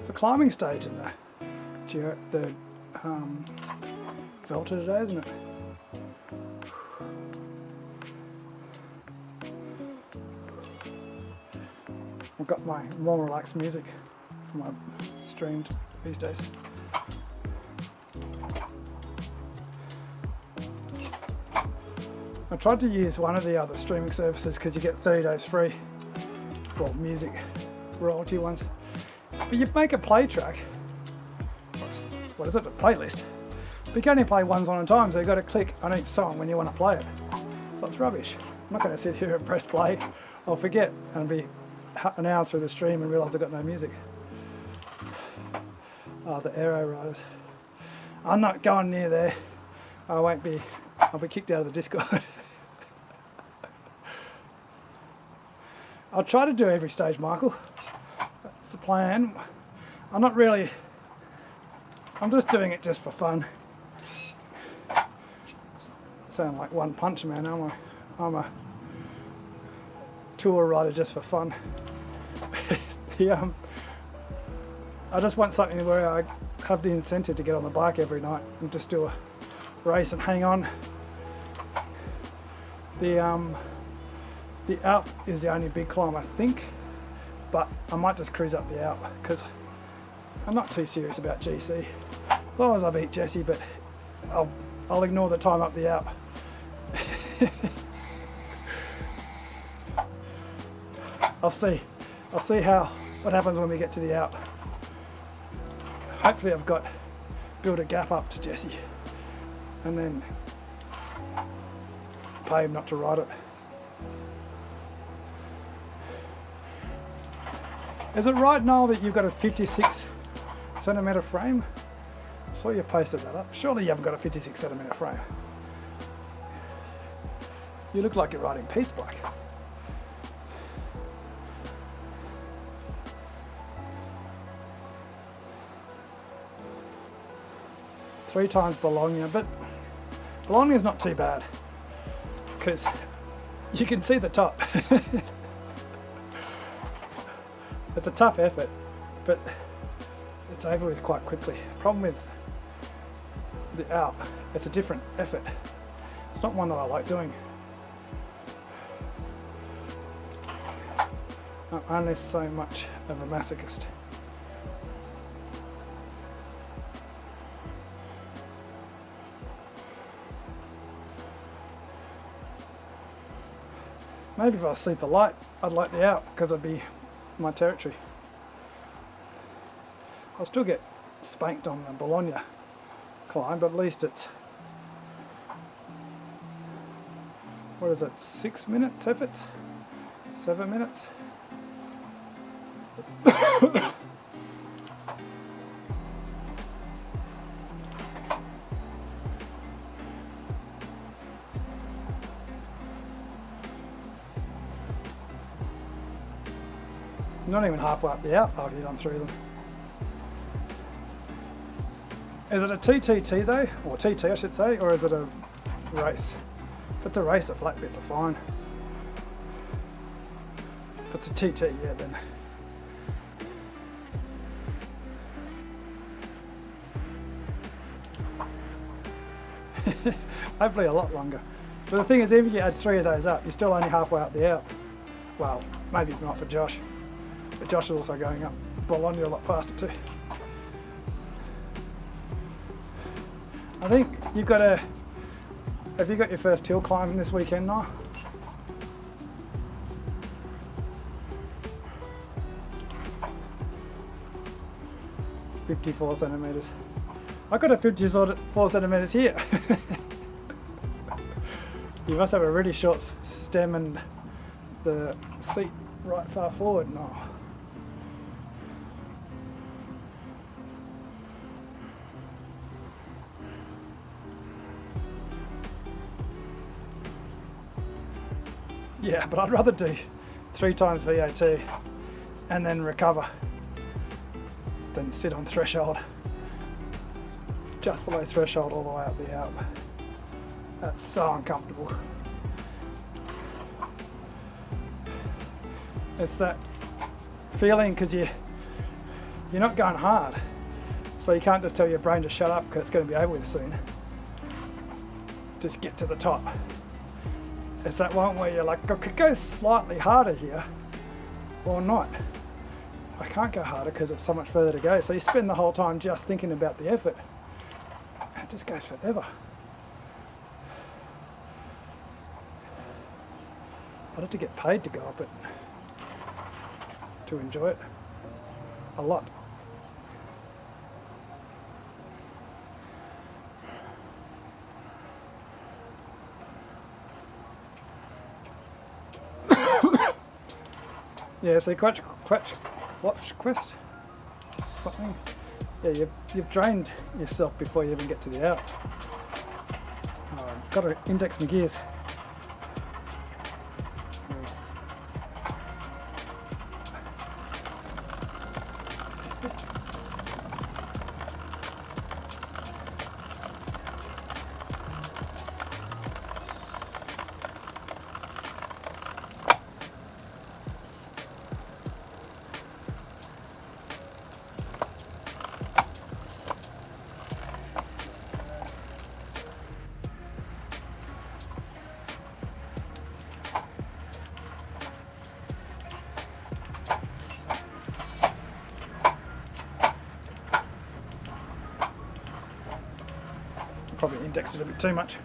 It's a climbing stage in the Velta today, isn't it? I've got my more relaxed music for my streamed these days. I tried to use one of the other streaming services because you get 30 days free for music royalty ones. But you make a play track, what is it, a playlist? But you can only play ones on a time, so you've got to click on each song when you want to play it. So it's rubbish. I'm not going to sit here and press play. I'll forget and be an hour through the stream and realise I've got no music. Oh, the Aero Riders. I'm not going near there. I'll be kicked out of the Discord. I'll try to do every stage, Michael. That's the plan. I'm just doing it just for fun. Sound like One Punch Man, I'm a tour rider just for fun. I just want something where I have the incentive to get on the bike every night and just do a race and hang on. The Alp is the only big climb, I think, but I might just cruise up the Alp because I'm not too serious about GC. As long as I beat Jesse, but I'll ignore the time up the Alp. I'll see what happens when we get to the Alp. Hopefully I've build a gap up to Jesse and then pay him not to ride it. Is it right, Noel, that you've got a 56cm frame? I saw you posted that up. Surely you haven't got a 56cm frame. You look like you're riding Pete's bike. Three times Bologna, but Bologna is not too bad because you can see the top. It's a tough effort, but it's over with quite quickly. Problem with the Alp, it's a different effort. It's not one that I like doing. I'm only so much of a masochist. Maybe if I was super light, I'd like the out because it'd be my territory. I'll still get spanked on the Bologna climb, but at least it's, what is it, 6 minutes effort? 7 minutes? Not even halfway up the out after you've done 3 of them. Is it a TTT though? Or TT I should say, or is it a race? If it's a race, the flat bits are fine. If it's a TT, yeah then. Hopefully a lot longer. But the thing is, even if you add 3 of those up, you're still only halfway up the out. Well, maybe it's not for Josh. But Josh is also going up Bologna a lot faster too. I think you've got to, have you got your first hill climbing this weekend now? "54 centimetres. I've got a 54 centimetres here. You must have a really short stem and the seat right far forward now. Yeah, but I'd rather do 3 times VAT and then recover than sit on threshold, just below threshold all the way up the out. That's so uncomfortable. It's that feeling because you're not going hard, so you can't just tell your brain to shut up because it's going to be over with soon. Just get to the top. It's that one where you're like, I could go slightly harder here or not. I can't go harder because it's so much further to go. So you spend the whole time just thinking about the effort. It just goes forever. I'd have to get paid to go up it, to enjoy it a lot. Yeah, so watch quest something. Yeah, you've drained yourself before you even get to the out. Got to index my gears. Probably indexed it a bit too much.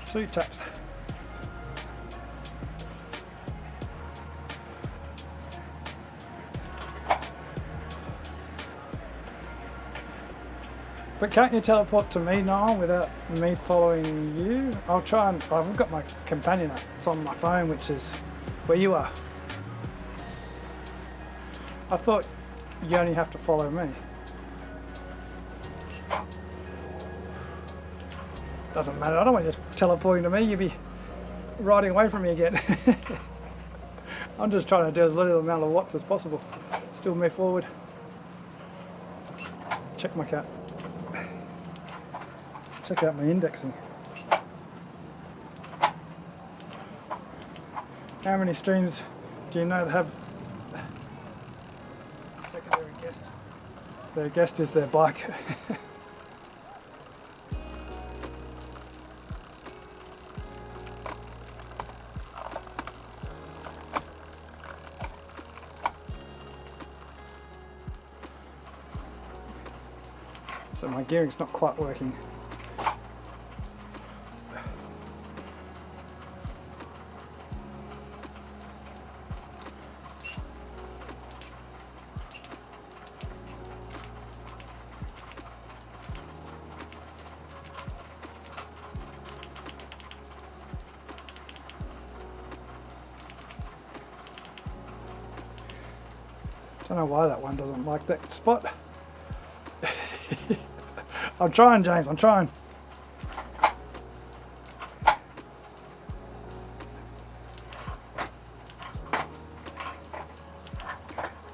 Two taps. But can't you teleport to me, Noel, without me following you? I'll try and, I've got my companion app. It's on my phone, which is where you are. I thought you only have to follow me. Doesn't matter, I don't want you teleporting to me, you'll be riding away from me again. I'm just trying to do as little amount of watts as possible. Still move forward. Check my cat. Check out my indexing. How many streams do you know that have secondary guest? Their guest is their bike. So my gearing's not quite working. Don't know why that one doesn't like that spot. I'm trying, James, I'm trying.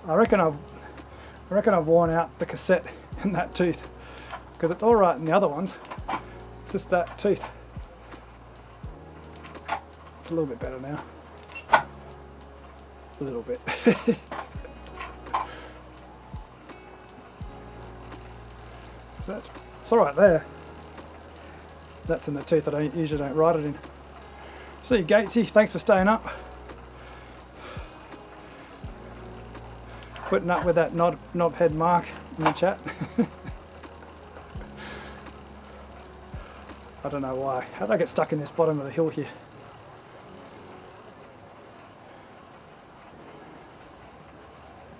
I reckon I've worn out the cassette in that tooth, because it's all right in the other ones. It's just that tooth. It's a little bit better now. A little bit. It's all right there. That's in the tooth that I usually don't write it in. See you, Gatesy. Thanks for staying up. Putting up with that knobhead Mark in the chat. I don't know why. How did I get stuck in this bottom of the hill here?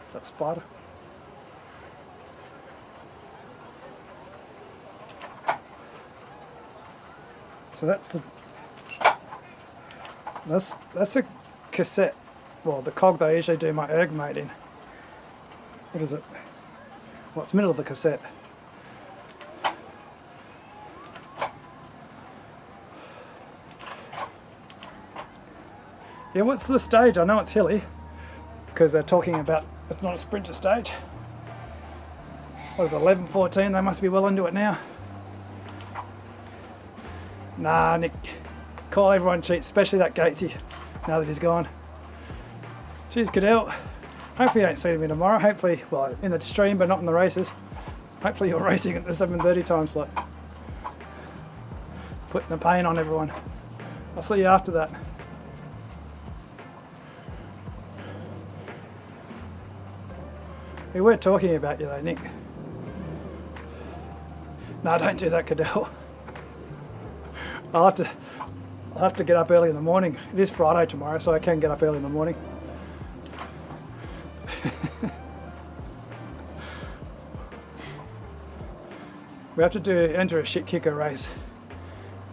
Is that a spider? So that's a cassette. Well, the cog that I usually do my erg mate in. What is it? Well, it's middle of the cassette. Yeah, what's the stage? I know it's hilly because they're talking about it's not a sprinter stage. What is it, 11:14? They must be well into it now. Nah, Nick. Call everyone cheats, especially that Gatesy, now that he's gone. Cheers, Cadell. Hopefully you don't see me tomorrow. Hopefully, well, in the stream, but not in the races. Hopefully you're racing at the 7:30 time slot. Putting the pain on everyone. I'll see you after that. We were talking about you though, Nick. No, don't do that, Cadell. I'll have to get up early in the morning. It is Friday tomorrow, so I can get up early in the morning. We have to enter a shit kicker race.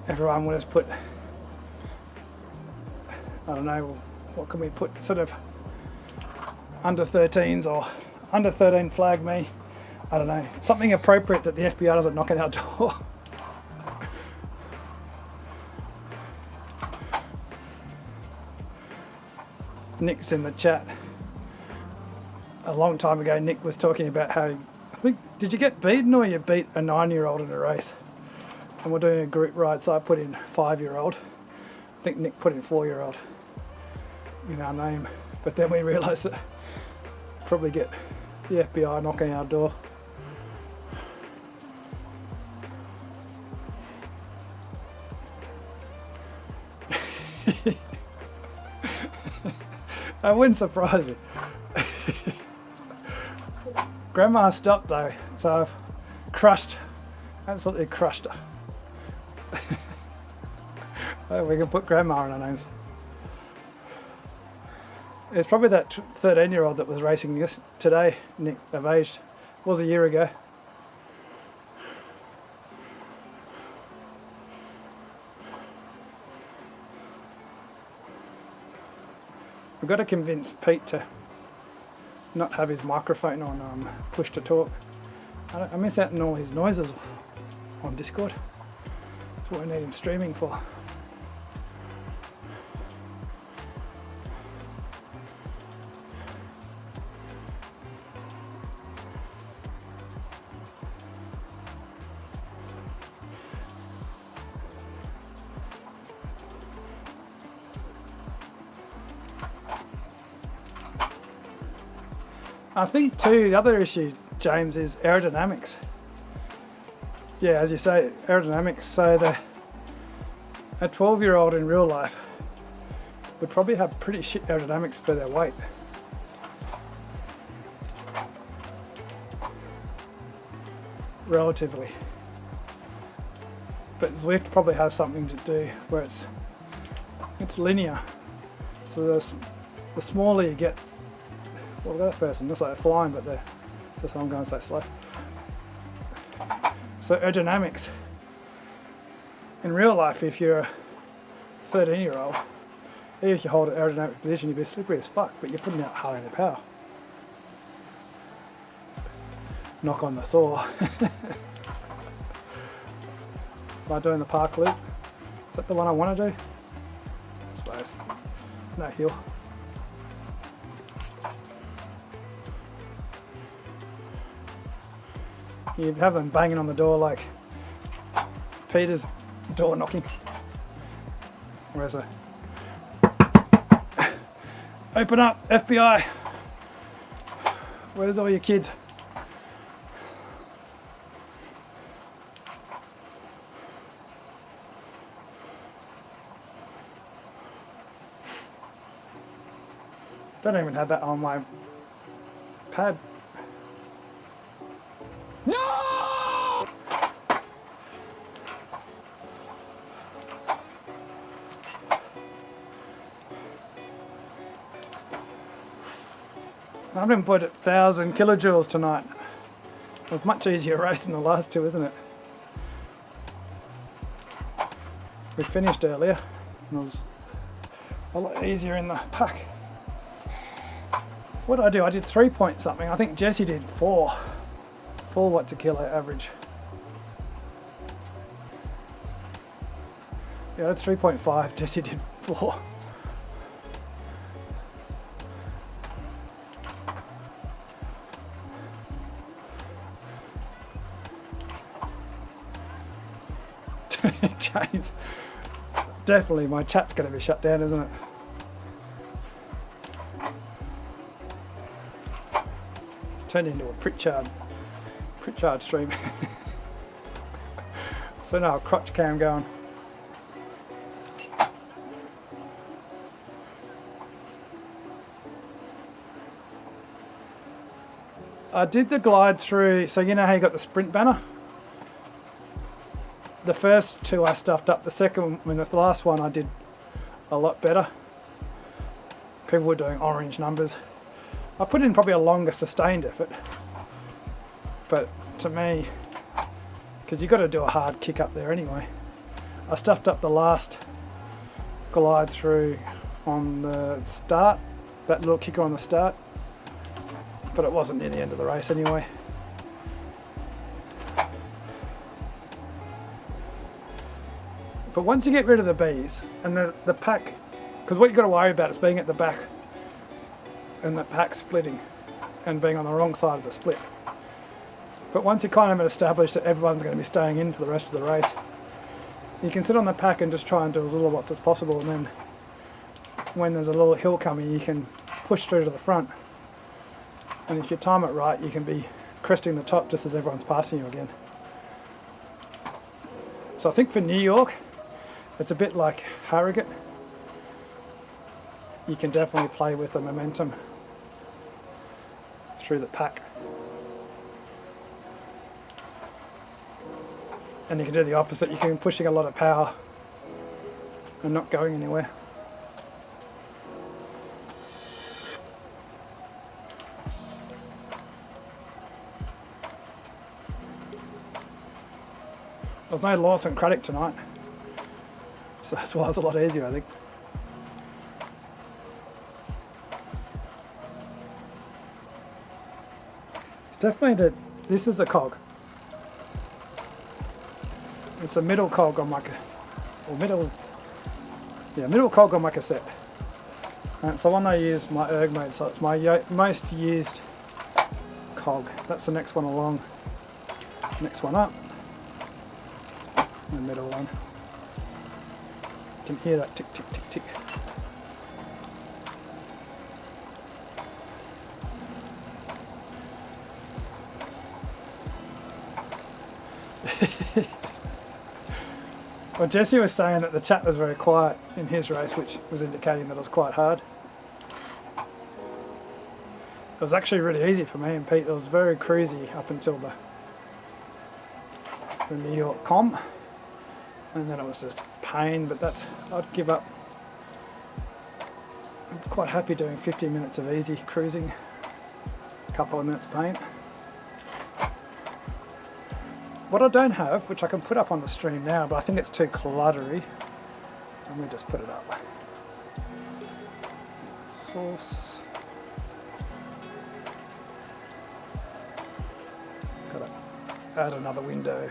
Everyone will just put, I don't know, what can we put, sort of under 13s or under 13 flag me. I don't know, something appropriate that the FBI doesn't knock at our door. Nick's in the chat. A long time ago, Nick was talking about how, I think, did you get beaten or you beat a 9-year-old in a race? And we're doing a group ride, so I put in 5-year-old. I think Nick put in 4-year-old in our name. But then we realised that probably get the FBI knocking our door. That wouldn't surprise me. Grandma stopped though, so I've absolutely crushed her. Oh, we can put Grandma in our names. It's probably that 13-year-old that was racing today, Nick, of aged. It was a year ago. We've got to convince Pete to not have his microphone on push to talk. I miss out on all his noises on Discord. That's what we need him streaming for. I think too, the other issue, James, is aerodynamics. Yeah, as you say, aerodynamics. So a 12-year-old in real life would probably have pretty shit aerodynamics for their weight. relatively. But ZWIFT probably has something to do where it's linear. So the smaller you get, well, that person looks like they're flying, but they're, that's why I'm going so slow. So aerodynamics, in real life, if you're a 13-year-old, even if you hold an aerodynamic position, you'd be slippery as fuck, but you're putting out hardly any power. Knock on the saw. Am I doing the park loop? Is that the one I want to do? I suppose. No hill. You have them banging on the door like Peter's door knocking. Where's a open up, FBI. Where's all your kids? Don't even have that on my pad. No! I've been put at 1,000 kilojoules tonight. It was much easier race than the last two, isn't it? We finished earlier and it was a lot easier in the pack. What did I do? I did 3 point something. I think Jesse did 4 watts a kilo average. Yeah, I did 3.5. Jesse did 4. James, definitely my chat's going to be shut down, isn't it? Turned into a Pritchard stream. So now crotch cam going. I did the glide through, so you know how you got the sprint banner? The first two I stuffed up, the second and the last one I did a lot better. People were doing orange numbers. I put in probably a longer sustained effort, but to me, because you've got to do a hard kick up there anyway, I stuffed up the last glide through on the start, that little kicker on the start, but it wasn't near the end of the race anyway. But once you get rid of the bees and the pack, because what you've got to worry about is being at the back and the pack splitting and being on the wrong side of the split. But once you kind of establish that everyone's going to be staying in for the rest of the race, you can sit on the pack and just try and do as little watts as possible, and then when there's a little hill coming you can push through to the front, and if you time it right you can be cresting the top just as everyone's passing you again. So I think for New York it's a bit like Harrogate. You can definitely play with the momentum through the pack. And you can do the opposite, you can be pushing a lot of power and not going anywhere. There's no Lawson Craddock tonight, so that's why it's a lot easier, I think. It's definitely this is a cog. It's a middle cog on my, middle cog on my cassette. And it's the one I use my erg mode, so it's my most used cog. That's the next one along. Next one up. The middle one. You can hear that tick, tick, tick, tick. Well, Jesse was saying that the chat was very quiet in his race, which was indicating that it was quite hard. It was actually really easy for me and Pete. It was very cruisy up until the New York com, and then it was just pain, but that's, I'd give up. I'm quite happy doing 50 minutes of easy cruising, a couple of minutes of paint. What I don't have, which I can put up on the stream now, but I think it's too cluttery, let me just put it up. Source. Gotta add another window.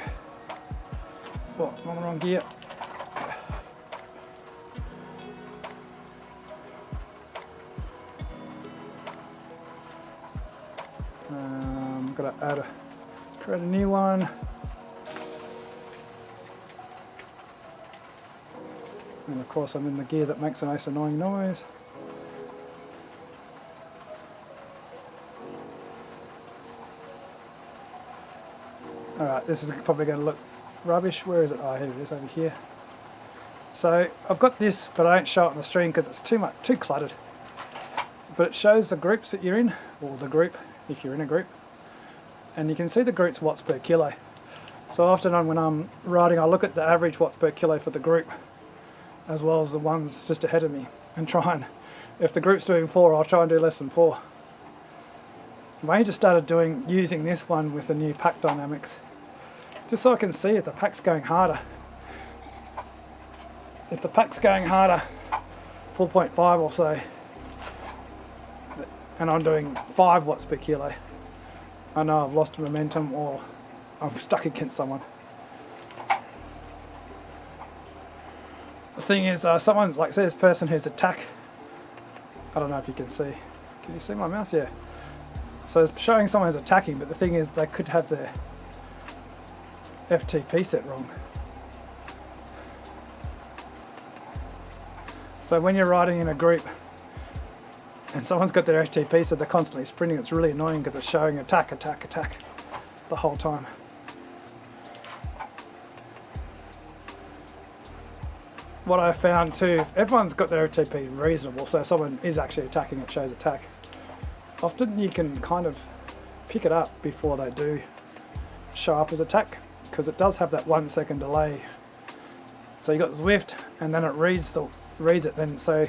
Oh, I'm on the wrong gear. Gotta create a new one. And of course I'm in the gear that makes a nice annoying noise. Alright, this is probably going to look rubbish. Where is it? Oh, here it is, over here. So I've got this, but I don't show it on the stream because it's too cluttered. But it shows the groups that you're in, or the group, if you're in a group. And you can see the group's watts per kilo. So often when I'm writing, I look at the average watts per kilo for the group, as well as the ones just ahead of me, and try and, if the group's doing 4, I'll try and do less than 4. I've only just started using this one with the new pack dynamics, just so I can see if the pack's going harder. If the pack's going harder, 4.5 or so, and I'm doing 5 watts per kilo, I know I've lost momentum or I'm stuck against someone. The thing is, someone's like, say this person who's attack, I don't know if you can see. Can you see my mouse? Yeah. So it's showing someone who's attacking, but the thing is they could have their FTP set wrong. So when you're riding in a group and someone's got their FTP set, they're constantly sprinting, it's really annoying because it's showing attack, attack, attack the whole time. What I found too, if everyone's got their FTP reasonable, so someone is actually attacking, it shows attack. Often you can kind of pick it up before they do show up as attack, because it does have that 1 second delay. So you got ZWIFT and then it reads it then. So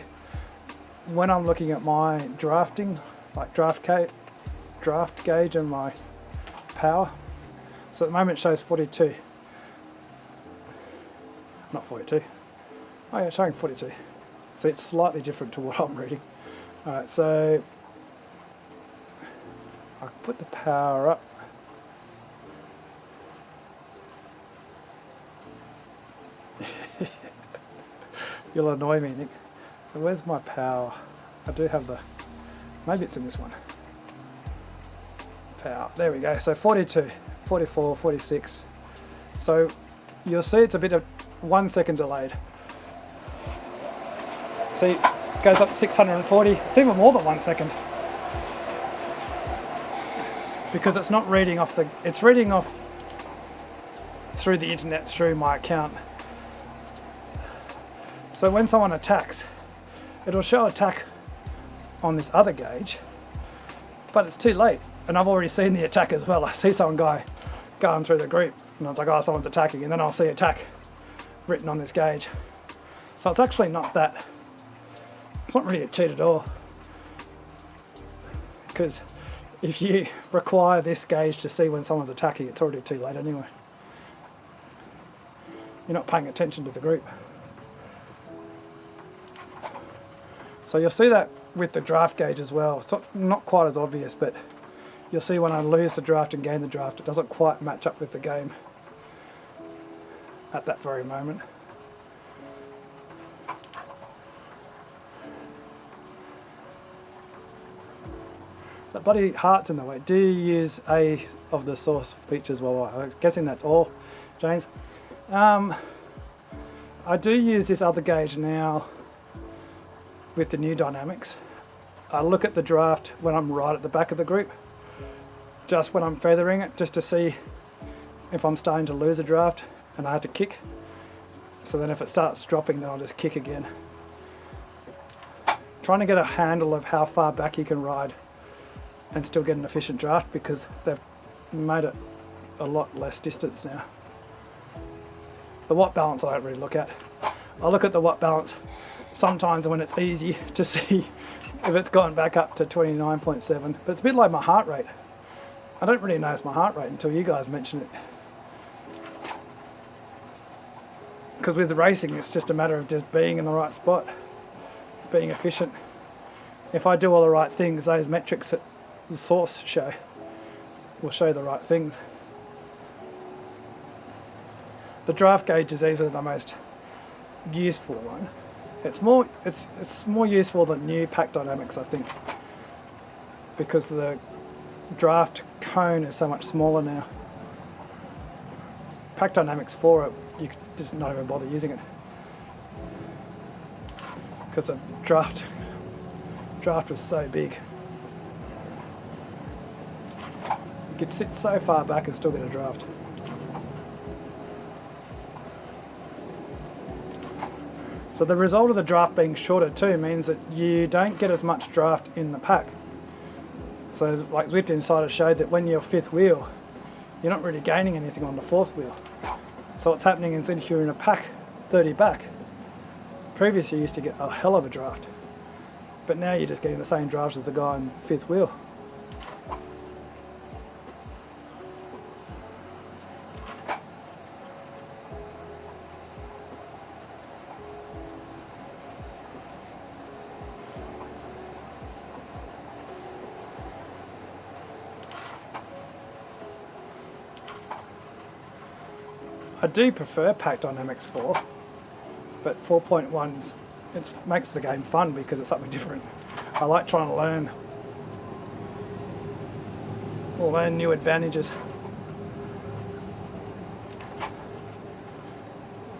when I'm looking at my drafting, like draft gauge and my power, so at the moment it shows 42. Not 42. Oh yeah, it's showing 42. So it's slightly different to what I'm reading. Alright, so I'll put the power up. You'll annoy me, Nick. So where's my power? I do have the, maybe it's in this one. Power, there we go. So 42, 44, 46. So you'll see it's a bit of 1 second delayed. See, it goes up to 640. It's even more than 1 second. Because it's not reading off it's reading off through the internet, through my account. So when someone attacks, it'll show attack on this other gauge, but it's too late. And I've already seen the attack as well. I see some guy going through the group and I was like, oh, someone's attacking, and then I'll see attack written on this gauge. So it's actually not that, it's not really a cheat at all. Because if you require this gauge to see when someone's attacking, it's already too late anyway. You're not paying attention to the group. So you'll see that with the draft gauge as well. It's not quite as obvious, but you'll see when I lose the draft and gain the draft, it doesn't quite match up with the game at that very moment. That bloody heart's in the way. Do you use a of the source features? Well, I'm guessing that's all, James. I do use this other gauge now with the new dynamics. I look at the draft when I'm right at the back of the group, just when I'm feathering it, just to see if I'm starting to lose a draft and I have to kick. So then if it starts dropping, then I'll just kick again. Trying to get a handle of how far back you can ride and still get an efficient draft, because they've made it a lot less distance now. The watt balance I don't really look at. I look at the watt balance sometimes when it's easy to see if it's gone back up to 29.7, but it's a bit like my heart rate. I don't really notice my heart rate until you guys mention it. Because with the racing, it's just a matter of just being in the right spot, being efficient. If I do all the right things, those metrics that the source will show the right things. The draft gauge is easily the most useful one. It's more useful than new pack dynamics, I think, because the draft cone is so much smaller now. Pack dynamics 4, you could just not even bother using it because the draft was so big. You could sit so far back and still get a draft. So the result of the draft being shorter too means that you don't get as much draft in the pack. So like ZWIFT Insider showed that when you're fifth wheel, you're not really gaining anything on the fourth wheel. So what's happening is if you're in a pack 30 back, previously you used to get a hell of a draft, but now you're just getting the same draft as the guy in fifth wheel. I do prefer Pack Dynamics 4, but 4.1 makes the game fun because it's something different. I like trying to learn new advantages.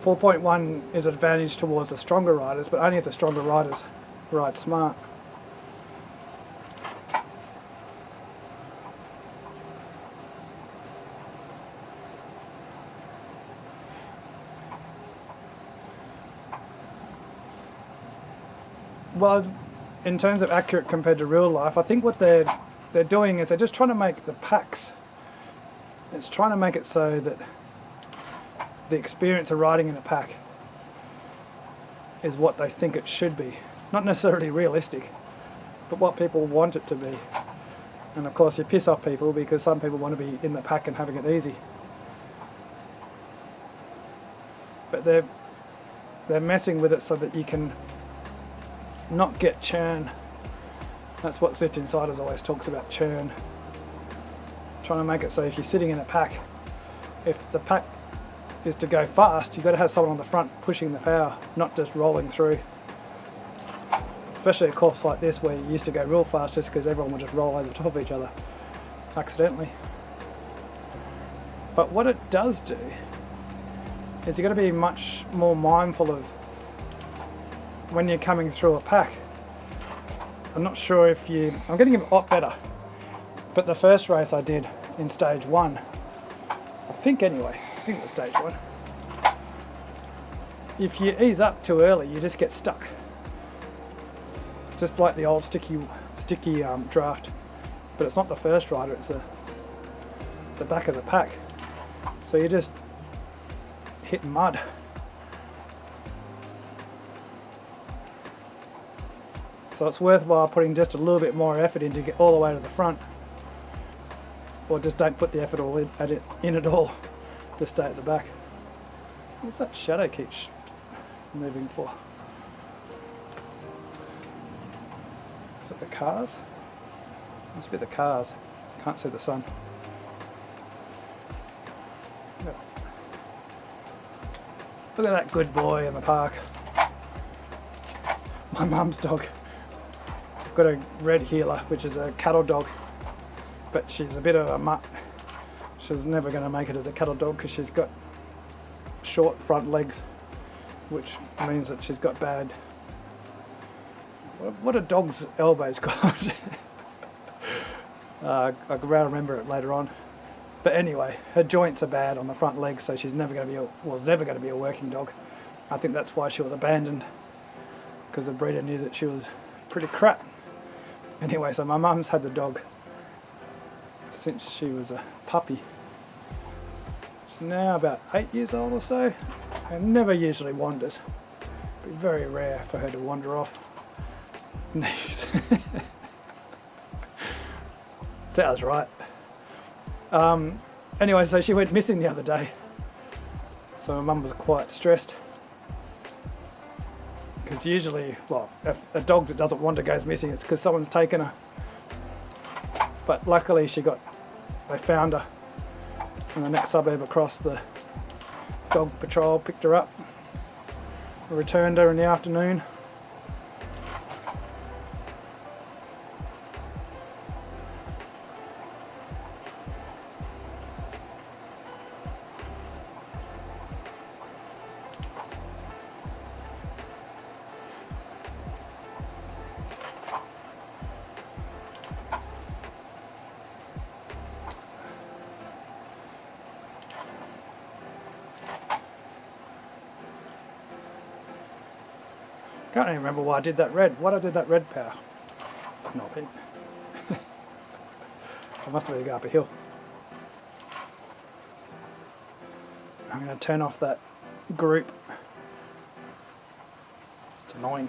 4.1 is an advantage towards the stronger riders, but only if the stronger riders ride smart. Well, in terms of accurate compared to real life, I think what they're doing is they're just trying to make the packs. It's trying to make it so that the experience of riding in a pack is what they think it should be. Not necessarily realistic, but what people want it to be. And of course you piss off people because some people want to be in the pack and having it easy. But they're messing with it so that you can not get churn. That's what ZWIFT Insiders always talks about, churn. Trying to make it so if you're sitting in a pack, if the pack is to go fast, you've got to have someone on the front pushing the power, not just rolling through. Especially a course like this where you used to go real fast just because everyone would just roll over the top of each other accidentally. But what it does do is you've got to be much more mindful of when you're coming through a pack. I'm not sure if I'm getting a lot better, but the first race I did in stage 1, I think it was stage 1. If you ease up too early, you just get stuck. Just like the old sticky draft, but it's not the first rider, it's the back of the pack. So you're just hitting mud. So it's worthwhile putting just a little bit more effort in to get all the way to the front. Or just don't put the effort all in at all. Just stay at the back. What's that shadow keeps moving for? Is it the cars? Must be the cars. Can't see the sun. Look at that good boy in the park. My mum's dog. Got a red heeler, which is a cattle dog, but she's a bit of a mutt. She's never going to make it as a cattle dog because she's got short front legs, which means that she's got bad. What are dog's elbows called? I could remember it later on. But anyway, her joints are bad on the front legs, so she's never going to be a working dog. I think that's why she was abandoned, because the breeder knew that she was pretty crap. Anyway, so my mum's had the dog since she was a puppy. She's now about 8 years old or so. and never usually wanders. Be very rare for her to wander off. Sounds right. Anyway, so she went missing the other day. So my mum was quite stressed. Because usually, well, if a dog that doesn't wander goes missing, it's because someone's taken her. But luckily they found her in the next suburb across. The dog patrol picked her up, returned her in the afternoon. Can't even remember why I did that red. Why did I do that red power? Not it. I must have to go up a hill. I'm going to turn off that group. It's annoying.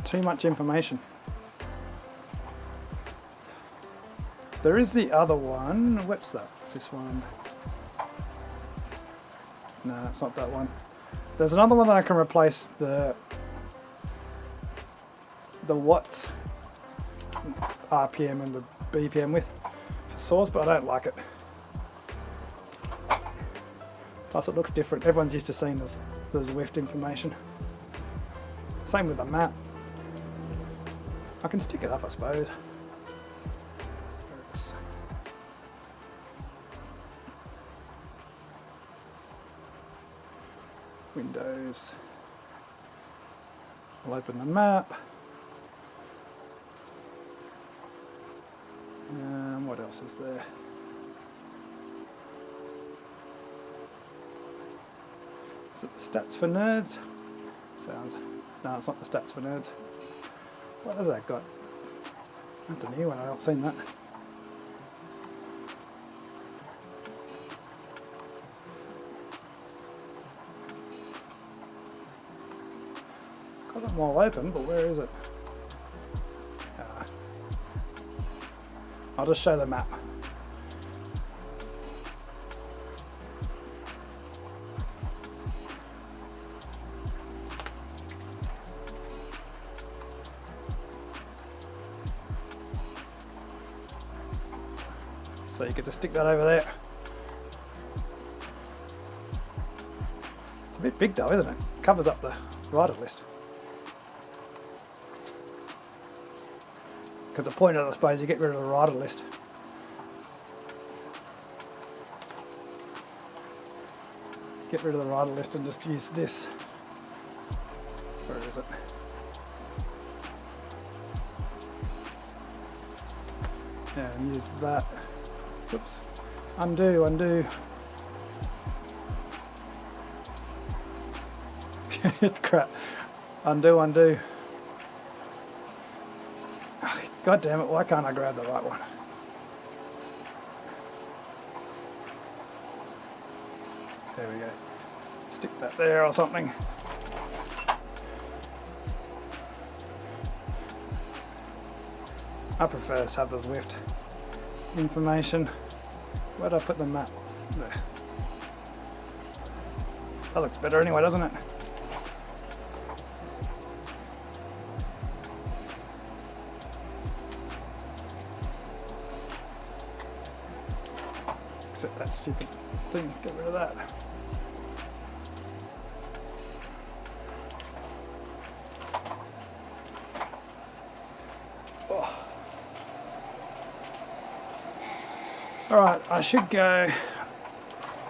Too much information. There is the other one. What's that? It's this one. No, it's not that one. There's another one that I can replace the watts RPM and the BPM with for saws, but I don't like it. Plus it looks different. Everyone's used to seeing the ZWIFT information. Same with the map. I can stick it up, I suppose. There it is. Windows. I'll open the map. What else is there? Is it the stats for nerds? Sounds. No, it's not the stats for nerds. What has that got? That's a new one, I've not seen that. Got them all open, but where is it? I'll just show the map. So you get to stick that over there. It's a bit big though, isn't it? Covers up the rider list. Because the point of it, I suppose, you get rid of the rider list. Get rid of the rider list and just use this. Where is it? Yeah, and use that. Oops. Undo, undo. Crap. Undo, undo. God damn it, why can't I grab the right one? There we go. Stick that there or something. I prefer to have the ZWIFT information. Where'd I put the map? There. That looks better anyway, doesn't it? Except that stupid thing, get rid of that. Oh. Alright, I should go.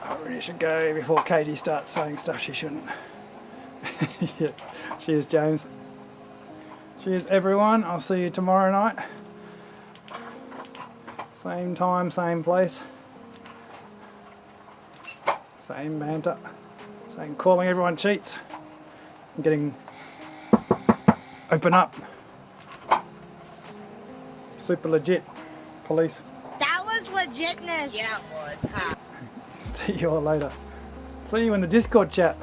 I really should go before Katie starts saying stuff she shouldn't. Yeah, cheers James. Cheers everyone, I'll see you tomorrow night. Same time, same place. Same banter, same calling everyone cheats. I'm getting open up. Super legit, police. That was legitness. Yeah, it was, huh? See you all later. See you in the Discord chat.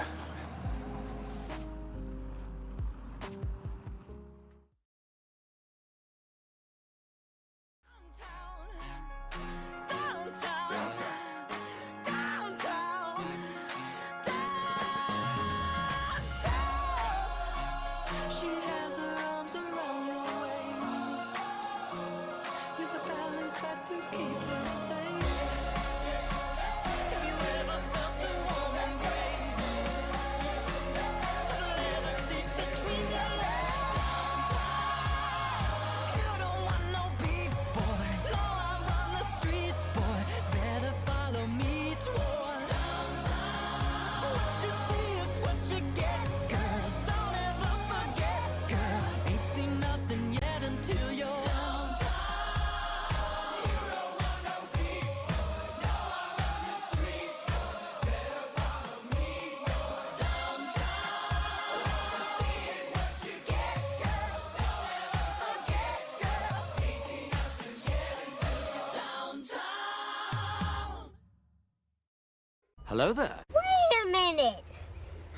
Hello there. Wait a minute!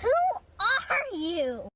Who are you?